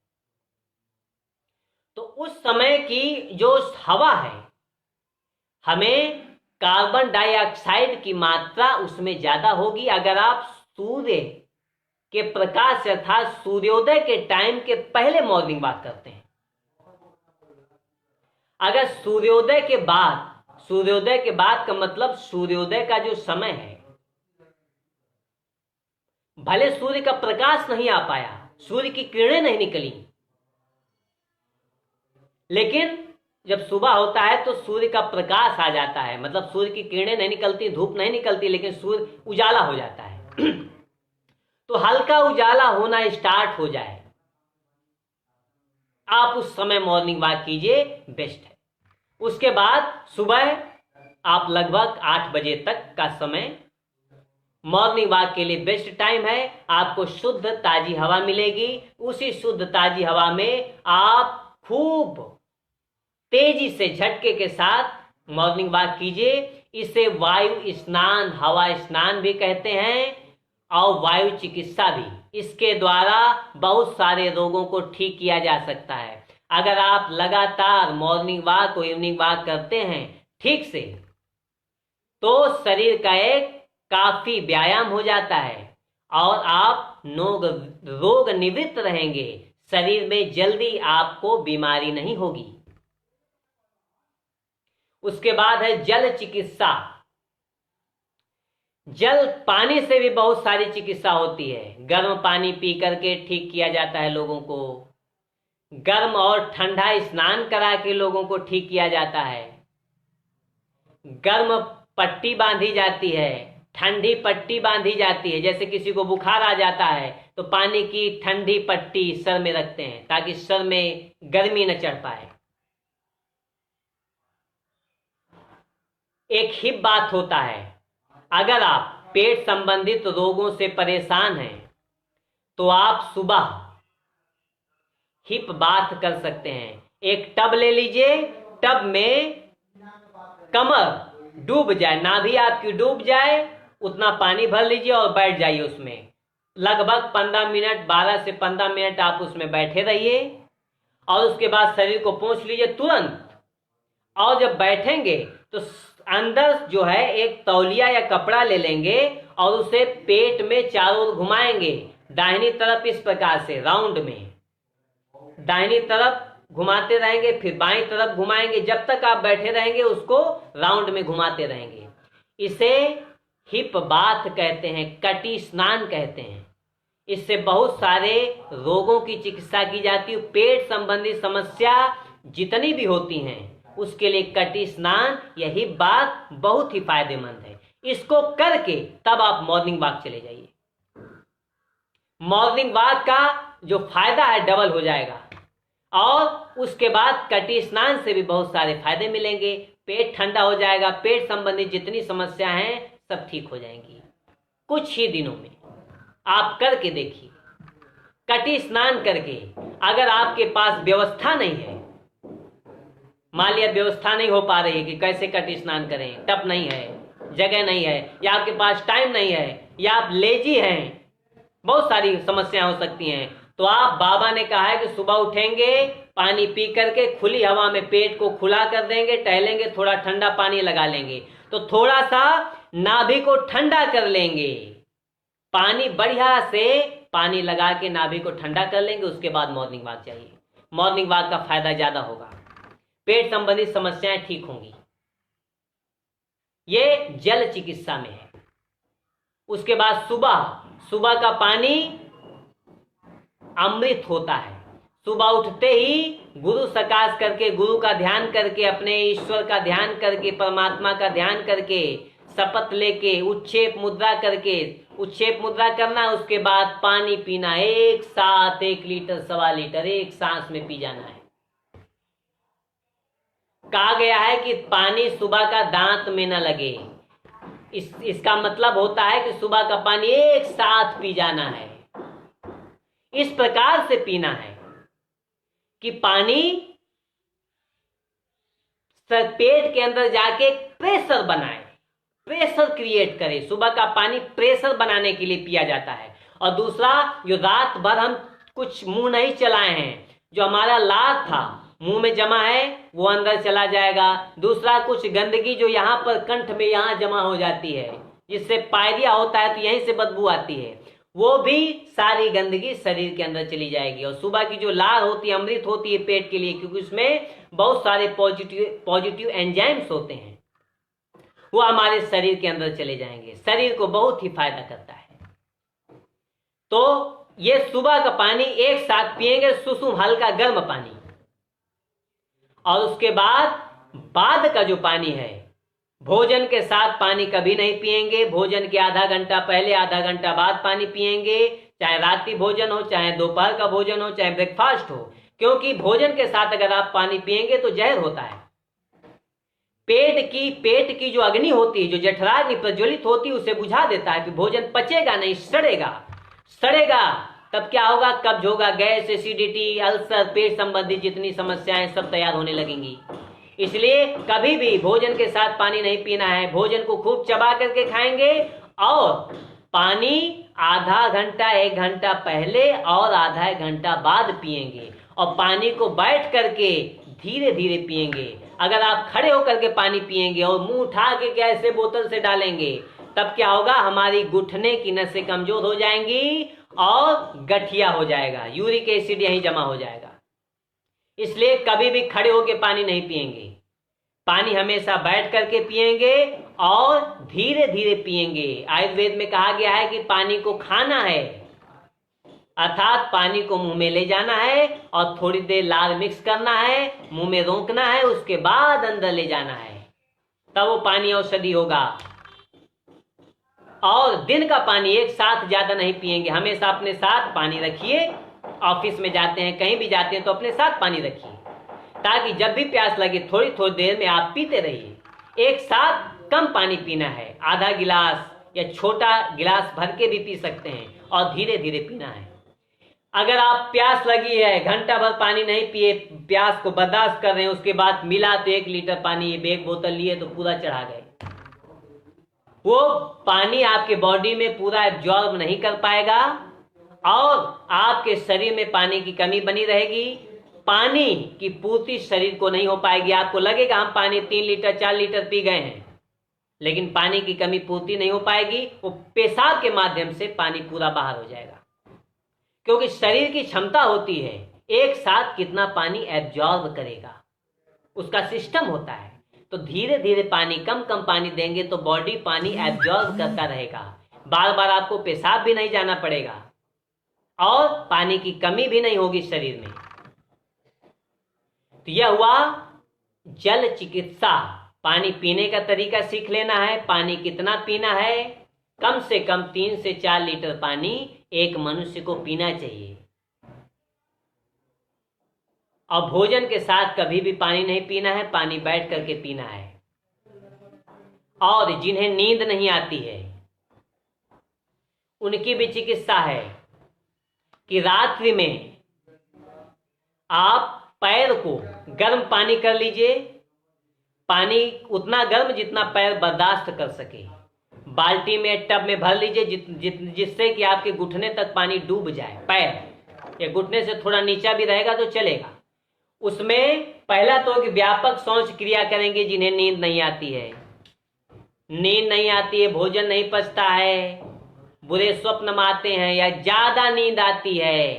तो उस समय की जो हवा है, हमें कार्बन डाइऑक्साइड की मात्रा उसमें ज्यादा होगी अगर आप सूर्य के प्रकाश अर्थात सूर्योदय के टाइम के पहले मॉर्निंग वॉक करते हैं। अगर सूर्योदय के बाद, सूर्योदय के बाद का मतलब सूर्योदय का जो समय है, भले सूर्य का प्रकाश नहीं आ पाया, सूर्य की किरणें नहीं निकली, लेकिन जब सुबह होता है तो सूर्य का प्रकाश आ जाता है, मतलब सूर्य की किरणें नहीं निकलती, धूप नहीं निकलती, लेकिन सूर्य उजाला हो जाता है। तो हल्का उजाला होना स्टार्ट हो जाए, आप उस समय मॉर्निंग वॉक कीजिए, बेस्ट है। उसके बाद सुबह आप लगभग 8 बजे तक का समय मॉर्निंग वॉक के लिए बेस्ट टाइम है। आपको शुद्ध ताजी हवा मिलेगी। उसी शुद्ध ताजी हवा में आप खूब तेजी से झटके के साथ मॉर्निंग वॉक कीजिए। इसे वायु स्नान, हवा स्नान भी कहते हैं और वायु चिकित्सा भी। इसके द्वारा बहुत सारे रोगों को ठीक किया जा सकता है। अगर आप लगातार मॉर्निंग वॉक और इवनिंग वॉक करते हैं ठीक से तो शरीर का एक काफी व्यायाम हो जाता है और आप रोग निवृत्त रहेंगे। शरीर में जल्दी आपको बीमारी नहीं होगी। उसके बाद है जल चिकित्सा। जल, पानी से भी बहुत सारी चिकित्सा होती है। गर्म पानी पी करके ठीक किया जाता है लोगों को, गर्म और ठंडा स्नान करा के लोगों को ठीक किया जाता है, गर्म पट्टी बांधी जाती है, ठंडी पट्टी बांधी जाती है। जैसे किसी को बुखार आ जाता है तो पानी की ठंडी पट्टी सर में रखते हैं ताकि सर में गर्मी न चढ़ पाए। एक हिप बात होता है, अगर आप पेट संबंधित रोगों से परेशान हैं तो आप सुबह हिप बाथ कर सकते हैं। एक टब ले लीजिए, टब में कमर डूब जाए, नाभि आपकी डूब जाए, उतना पानी भर लीजिए और बैठ जाइए उसमें। लगभग 15 मिनट, 12 से 15 मिनट आप उसमें बैठे रहिए और उसके बाद शरीर को पोंछ लीजिए तुरंत। और जब बैठेंगे तो अंदर जो है एक तौलिया या कपड़ा ले लेंगे और उसे पेट में चारों ओर घुमाएंगे, दाहिनी तरफ इस प्रकार से राउंड में, दाहिनी तरफ घुमाते रहेंगे, फिर बाईं तरफ घुमाएंगे। जब तक आप बैठे रहेंगे उसको राउंड में घुमाते रहेंगे। इसे हिप बाथ कहते हैं, कटी स्नान कहते हैं। इससे बहुत सारे रोगों की चिकित्सा की जाती है। पेट संबंधी समस्या जितनी भी होती हैं उसके लिए कटी स्नान, यही बात बहुत ही फायदेमंद है। इसको करके तब आप मॉर्निंग वॉक चले जाइए। मॉर्निंग वॉक का जो फायदा है डबल हो जाएगा, और उसके बाद कटी स्नान से भी बहुत सारे फायदे मिलेंगे। पेट ठंडा हो जाएगा, पेट संबंधी जितनी समस्या हैं सब ठीक हो जाएंगी कुछ ही दिनों में। आप करके देखिए कटी स्नान करके। अगर आपके पास व्यवस्था नहीं है, मान लिया व्यवस्था नहीं हो पा रही है कि कैसे कटी स्नान करें, टप नहीं है, जगह नहीं है, या आपके पास टाइम नहीं है, या आप लेजी हैं, बहुत सारी समस्याएं हो सकती हैं, तो आप, बाबा ने कहा है कि सुबह उठेंगे, पानी पी करके खुली हवा में पेट को खुला कर देंगे, टहलेंगे, थोड़ा ठंडा पानी लगा लेंगे, तो थोड़ा सा नाभि को ठंडा कर लेंगे। पानी बढ़िया से पानी लगा के नाभि को ठंडा कर लेंगे, उसके बाद मॉर्निंग वॉक चाहिए। मॉर्निंग वॉक का फायदा ज्यादा होगा, पेट संबंधी समस्याएं ठीक होंगी। ये जल चिकित्सा में है। उसके बाद सुबह का पानी अमृत होता है। सुबह उठते ही गुरु सकाश करके, गुरु का ध्यान करके, अपने ईश्वर का ध्यान करके, परमात्मा का ध्यान करके, शपथ लेके, उच्छेप मुद्रा करके, उच्छेप मुद्रा करना, उसके बाद पानी पीना, एक साथ 1 लीटर 1.25 लीटर एक सांस में पी जाना है। कहा गया है कि पानी सुबह का दांत में न लगे। इसका मतलब होता है कि सुबह का पानी एक साथ पी जाना है। इस प्रकार से पीना है कि पानी पेट के अंदर जाके प्रेशर बनाए, प्रेशर क्रिएट करे। सुबह का पानी प्रेशर बनाने के लिए पिया जाता है। और दूसरा, जो रात भर हम कुछ मुंह नहीं चलाए हैं, जो हमारा लार था मुंह में जमा है वो अंदर चला जाएगा। दूसरा, कुछ गंदगी जो यहाँ पर कंठ में यहाँ जमा हो जाती है, जिससे पायरिया होता है तो यहीं से बदबू आती है, वो भी सारी गंदगी शरीर के अंदर चली जाएगी। और सुबह की जो लार होती है, अमृत होती है पेट के लिए, क्योंकि उसमें बहुत सारे पॉजिटिव एंजाइम्स होते हैं, वो हमारे शरीर के अंदर चले जाएंगे, शरीर को बहुत ही फायदा करता है। तो ये सुबह का पानी एक साथ पिएंगे, सुसुम हल्का गर्म पानी। और उसके बाद का जो पानी है, भोजन के साथ पानी कभी नहीं पिएंगे। भोजन के आधा घंटा पहले, आधा घंटा बाद पानी पिएंगे, चाहे रात्रि भोजन हो, चाहे दोपहर का भोजन हो, चाहे ब्रेकफास्ट हो। क्योंकि भोजन के साथ अगर आप पानी पिएंगे तो जहर होता है। पेट की जो अग्नि होती है, जो जठराग्नि प्रज्वलित होती है, उसे बुझा देता है। फिर भोजन पचेगा नहीं, सड़ेगा। तब क्या होगा? कब्ज होगा, गैस, एसिडिटी, अल्सर, पेट संबंधी जितनी समस्याएं सब तैयार होने लगेंगी। इसलिए कभी भी भोजन के साथ पानी नहीं पीना है। भोजन को खूब चबा करके खाएंगे, और पानी आधा घंटा 1 घंटा पहले और आधा 1 घंटा बाद पिएंगे। और पानी को बैठ करके धीरे धीरे पिएंगे। अगर आप खड़े होकर के पानी पिएंगे और मुंह उठा के कैसे बोतल से डालेंगे, तब क्या होगा? हमारी घुटने की नसें कमजोर हो जाएंगी और गठिया हो जाएगा, यूरिक एसिड यहीं जमा हो जाएगा। इसलिए कभी भी खड़े होकर पानी नहीं पिएंगे। पानी हमेशा बैठ करके पिएंगे और धीरे धीरे पिएंगे। आयुर्वेद में कहा गया है कि पानी को खाना है, अर्थात पानी को मुंह में ले जाना है और थोड़ी देर लार मिक्स करना है, मुंह में रोकना है, उसके बाद अंदर ले जाना है, तब वो पानी औषधि होगा। और दिन का पानी एक साथ ज्यादा नहीं पिएंगे। हमेशा अपने साथ पानी रखिए। ऑफिस में जाते हैं, कहीं भी जाते हैं तो अपने साथ पानी रखिए, ताकि जब भी प्यास लगे थोड़ी थोड़ी देर में आप पीते रहिए। एक साथ कम पानी पीना है, आधा गिलास या छोटा गिलास भर के भी पी सकते हैं, और धीरे धीरे पीना है। अगर आप प्यास लगी है, घंटा भर पानी नहीं पिए, प्यास को बर्दाश्त कर रहे हैं, उसके बाद मिला तो 1 लीटर पानी, 1 बोतल लिए तो पूरा चढ़ा गए, वो पानी आपके बॉडी में पूरा एब्जॉर्ब नहीं कर पाएगा और आपके शरीर में पानी की कमी बनी रहेगी। पानी की पूर्ति शरीर को नहीं हो पाएगी। आपको लगेगा हम पानी 3 लीटर 4 लीटर पी गए हैं, लेकिन पानी की कमी पूर्ति नहीं हो पाएगी। वो पेशाब के माध्यम से पानी पूरा बाहर हो जाएगा, क्योंकि शरीर की क्षमता होती है एक साथ कितना पानी एब्जॉर्ब करेगा, उसका सिस्टम होता है। तो धीरे धीरे पानी, कम कम पानी देंगे तो बॉडी पानी एब्जॉर्ब करता रहेगा। बार बार आपको पेशाब भी नहीं जाना पड़ेगा। और पानी की कमी भी नहीं होगी शरीर में। तो यह हुआ जल चिकित्सा। पानी पीने का तरीका सीख लेना है, पानी कितना पीना है। कम से कम 3 से 4 लीटर पानी एक मनुष्य को पीना चाहिए। और भोजन के साथ कभी भी पानी नहीं पीना है, पानी बैठ करके पीना है। और जिन्हें नींद नहीं आती है उनकी भी चिकित्सा है कि रात्रि में आप पैर को गर्म पानी कर लीजिए, पानी उतना गर्म जितना पैर बर्दाश्त कर सके। बाल्टी में टब में भर लीजिए जिससे कि आपके घुटने तक पानी डूब जाए। पैर या घुटने से थोड़ा नीचा भी रहेगा तो चलेगा। उसमें पहला तो कि व्यापक शौच क्रिया करेंगे जिन्हें नींद नहीं आती है। नींद नहीं आती है, भोजन नहीं पचता है, बुरे स्वप्न आते हैं या ज्यादा नींद आती है,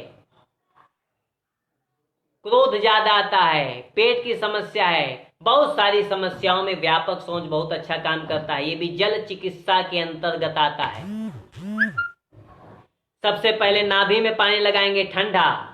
क्रोध ज्यादा आता है, पेट की समस्या है, बहुत सारी समस्याओं में व्यापक सोच बहुत अच्छा काम करता है। ये भी जल चिकित्सा के अंतर्गत आता है। सबसे पहले नाभि में पानी लगाएंगे ठंडा,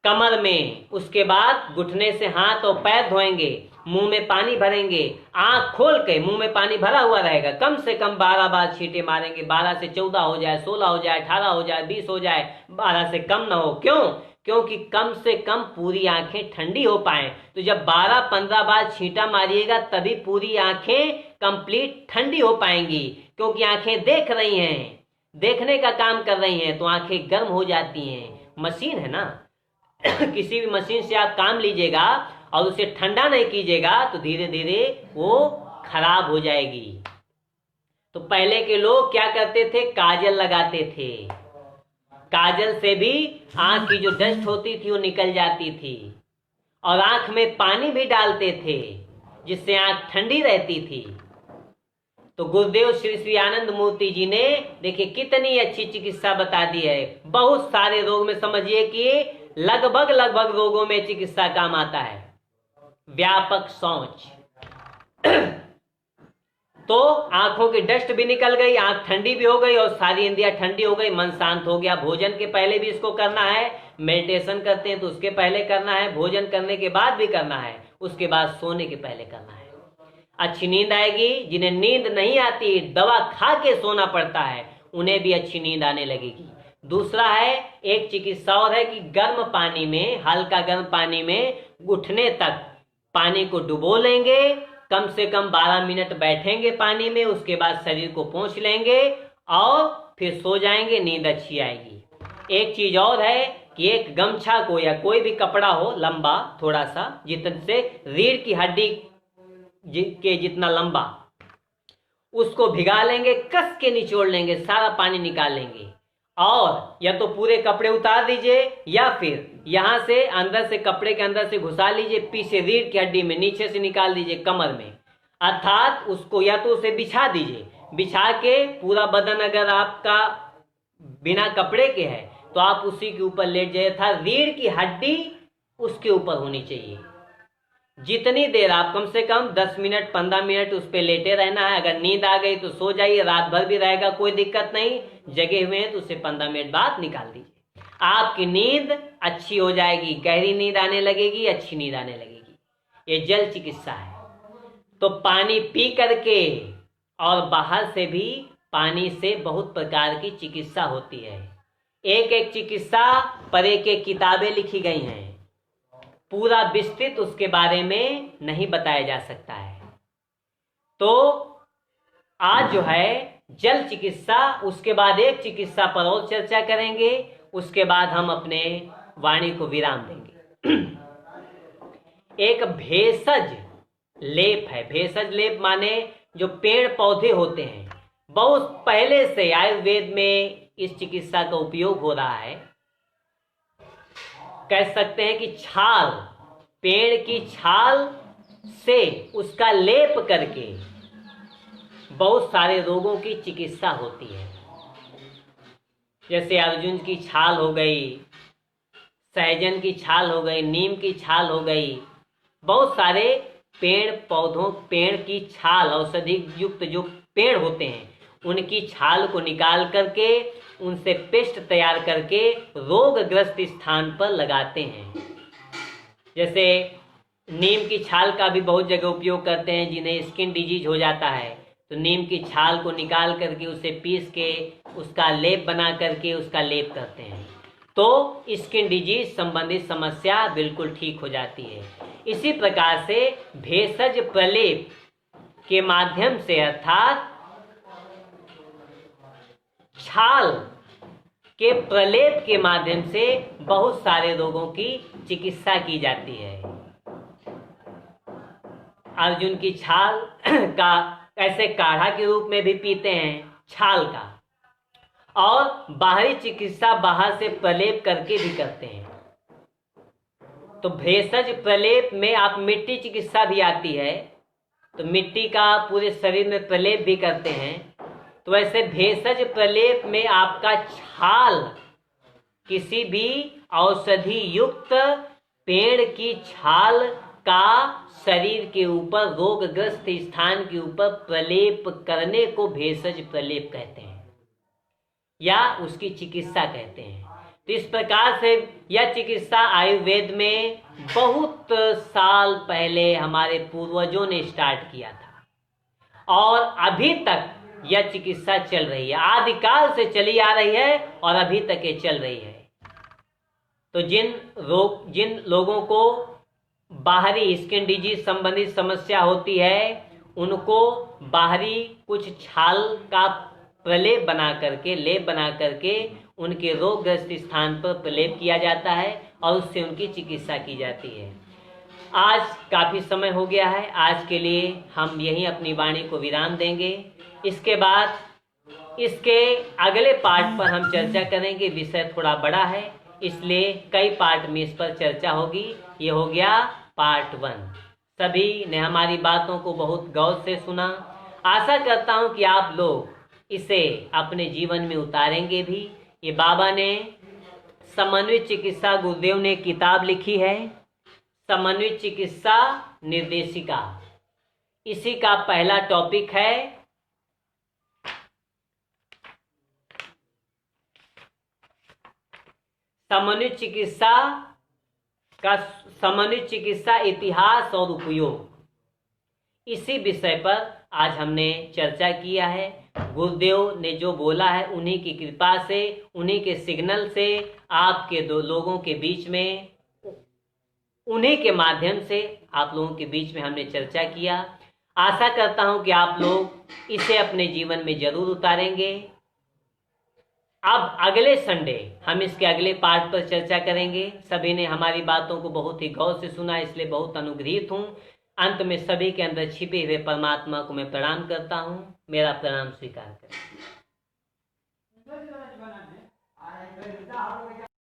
कमर में, उसके बाद घुटने से हाथ और पैर धोएंगे, मुंह में पानी भरेंगे, आंख खोल के मुंह में पानी भरा हुआ रहेगा। कम से कम 12 बार छींटे मारेंगे। 12 से 14 हो जाए, 16 हो जाए, 18 हो जाए, 20 हो जाए, 12 से कम ना हो। क्यों? क्योंकि कम से कम पूरी आंखें ठंडी हो पाए। तो जब 12-15 बार छींटा मारिएगा तभी पूरी आंखें कंप्लीट ठंडी हो पाएंगी। क्योंकि आंखें देख रही हैं, देखने का काम कर रही हैं, तो आंखें गर्म हो जाती हैं। मशीन है ना किसी भी मशीन से आप काम लीजिएगा और उसे ठंडा नहीं कीजिएगा तो धीरे धीरे वो खराब हो जाएगी। तो पहले के लोग क्या करते थे? काजल लगाते थे। काजल से भी आंख की जो डस्ट होती थी वो निकल जाती थी। और आंख में पानी भी डालते थे जिससे आंख ठंडी रहती थी। तो गुरुदेव श्री श्री आनंद मूर्ति जी ने देखिए कितनी अच्छी चिकित्सा बता दी है। बहुत सारे रोग में समझिए कि लगभग रोगों में चिकित्सा काम आता है। व्यापक शौच तो आंखों की डस्ट भी निकल गई, आंख ठंडी भी हो गई और सारी इंद्रियां ठंडी हो गई, मन शांत हो गया। भोजन के पहले भी इसको करना है, मेडिटेशन करते हैं तो उसके पहले करना है, भोजन करने के बाद भी करना है, उसके बाद सोने के पहले करना है। अच्छी नींद आएगी। जिन्हें नींद नहीं आती, दवा खा के सोना पड़ता है, उन्हें भी अच्छी नींद आने लगेगी। दूसरा है, एक चिकित्सा और है कि गर्म पानी में, हल्का गर्म पानी में घुटने तक पानी को डुबो लेंगे, कम से कम 12 मिनट बैठेंगे पानी में, उसके बाद शरीर को पोंछ लेंगे और फिर सो जाएंगे, नींद अच्छी आएगी। एक चीज और है कि एक गमछा को या कोई भी कपड़ा हो लंबा थोड़ा सा, जितने रीढ़ की हड्डी के जितना लंबा, उसको भिगा लेंगे, कस के निचोड़ लेंगे, सारा पानी निकाल लेंगे। और या तो पूरे कपड़े उतार दीजिए या फिर यहां से अंदर से कपड़े के अंदर से घुसा लीजिए, पीछे रीढ़ की हड्डी में, नीचे से निकाल दीजिए कमर में। अर्थात उसको या तो उसे बिछा दीजिए, बिछा के पूरा बदन अगर आपका बिना कपड़े के है तो आप उसी के ऊपर लेट जाइए था। रीढ़ की हड्डी उसके ऊपर होनी चाहिए। जितनी देर आप, कम से कम 10 मिनट 15 मिनट उस पर लेटे रहना है। अगर नींद आ गई तो सो जाइए, रात भर भी रहेगा कोई दिक्कत नहीं। जगे हुए हैं तो उसे 15 मिनट बाद निकाल दीजिए। आपकी नींद अच्छी हो जाएगी, गहरी नींद आने लगेगी, अच्छी नींद आने लगेगी। ये जल चिकित्सा है। तो पानी पी करके और बाहर से भी पानी से बहुत प्रकार की चिकित्सा होती है। एक एक चिकित्सा पर एक एक किताबें लिखी गई हैं, पूरा विस्तृत उसके बारे में नहीं बताया जा सकता है। तो आज जो है जल चिकित्सा, उसके बाद एक चिकित्सा पर और चर्चा करेंगे, उसके बाद हम अपने वाणी को विराम देंगे। एक भेषज लेप है। भेषज लेप माने जो पेड़ पौधे होते हैं, बहुत पहले से आयुर्वेद में इस चिकित्सा का उपयोग हो रहा है। कह सकते हैं कि छाल, पेड़ की छाल से उसका लेप करके बहुत सारे रोगों की चिकित्सा होती है। जैसे अर्जुन की छाल हो गई, सहजन की छाल हो गई, नीम की छाल हो गई, बहुत सारे पेड़ पौधों, पेड़ की छाल, औषधि युक्त जो पेड़ होते हैं उनकी छाल को निकाल करके उनसे पेस्ट तैयार करके रोगग्रस्त स्थान पर लगाते हैं। जैसे नीम की छाल का भी बहुत जगह उपयोग करते हैं, जिन्हें स्किन डिजीज हो जाता है तो नीम की छाल को निकाल करके उसे पीस के उसका लेप बना करके उसका लेप करते हैं, तो स्किन डिजीज संबंधित समस्या बिल्कुल ठीक हो जाती है। इसी प्रकार से भेषज प्रलेप के माध्यम से अर्थात छाल के प्रलेप के माध्यम से बहुत सारे रोगों की चिकित्सा की जाती है। अर्जुन की छाल का ऐसे काढ़ा के रूप में भी पीते हैं छाल का, और बाहरी चिकित्सा बाहर से प्रलेप करके भी करते हैं। तो भेषज प्रलेप में आप मिट्टी चिकित्सा भी आती है, तो मिट्टी का पूरे शरीर में प्रलेप भी करते हैं। तो ऐसे भेषज प्रलेप में आपका छाल किसी भी औषधि युक्त पेड़ की छाल का शरीर के ऊपर रोगग्रस्त स्थान के ऊपर प्रलेप करने को भेषज प्रलेप कहते हैं या उसकी चिकित्सा कहते हैं। तो इस प्रकार से यह चिकित्सा आयुर्वेद में बहुत साल पहले हमारे पूर्वजों ने स्टार्ट किया था और अभी तक यह चिकित्सा चल रही है, आदिकाल से चली आ रही है और अभी तक ये चल रही है। तो जिन लोगों को बाहरी स्किन डिजीज संबंधित समस्या होती है, उनको बाहरी कुछ छाल का प्रलेप बना करके लेप बना करके उनके रोगग्रस्त स्थान पर प्रलेप किया जाता है और उससे उनकी चिकित्सा की जाती है। आज काफ़ी समय हो गया है, आज के लिए हम यहीं अपनी वाणी को विराम देंगे। इसके बाद इसके अगले पार्ट पर हम चर्चा करेंगे। विषय थोड़ा बड़ा है, इसलिए कई पार्ट में इस पर चर्चा होगी। ये हो गया पार्ट 1। सभी ने हमारी बातों को बहुत गौर से सुना। आशा करता हूँ कि आप लोग इसे अपने जीवन में उतारेंगे भी। ये बाबा ने समन्वित चिकित्सा, गुरुदेव ने किताब लिखी है समन्वित चिकित्सा निर्देशिका। इसी का पहला टॉपिक है समन्वित चिकित्सा इतिहास और उपयोग। इसी विषय पर आज हमने चर्चा किया है। गुरुदेव ने जो बोला है उन्हीं की कृपा से, उन्हीं के सिग्नल से आपके दो लोगों के बीच में, उन्हीं के माध्यम से आप लोगों के बीच में हमने चर्चा किया। आशा करता हूं कि आप लोग इसे अपने जीवन में जरूर उतारेंगे। अब अगले संडे हम इसके अगले पार्ट पर चर्चा करेंगे। सभी ने हमारी बातों को बहुत ही गौर से सुना, इसलिए बहुत अनुग्रहित हूँ। अंत में सभी के अंदर छिपे हुए परमात्मा को मैं प्रणाम करता हूँ। मेरा प्रणाम स्वीकार करें।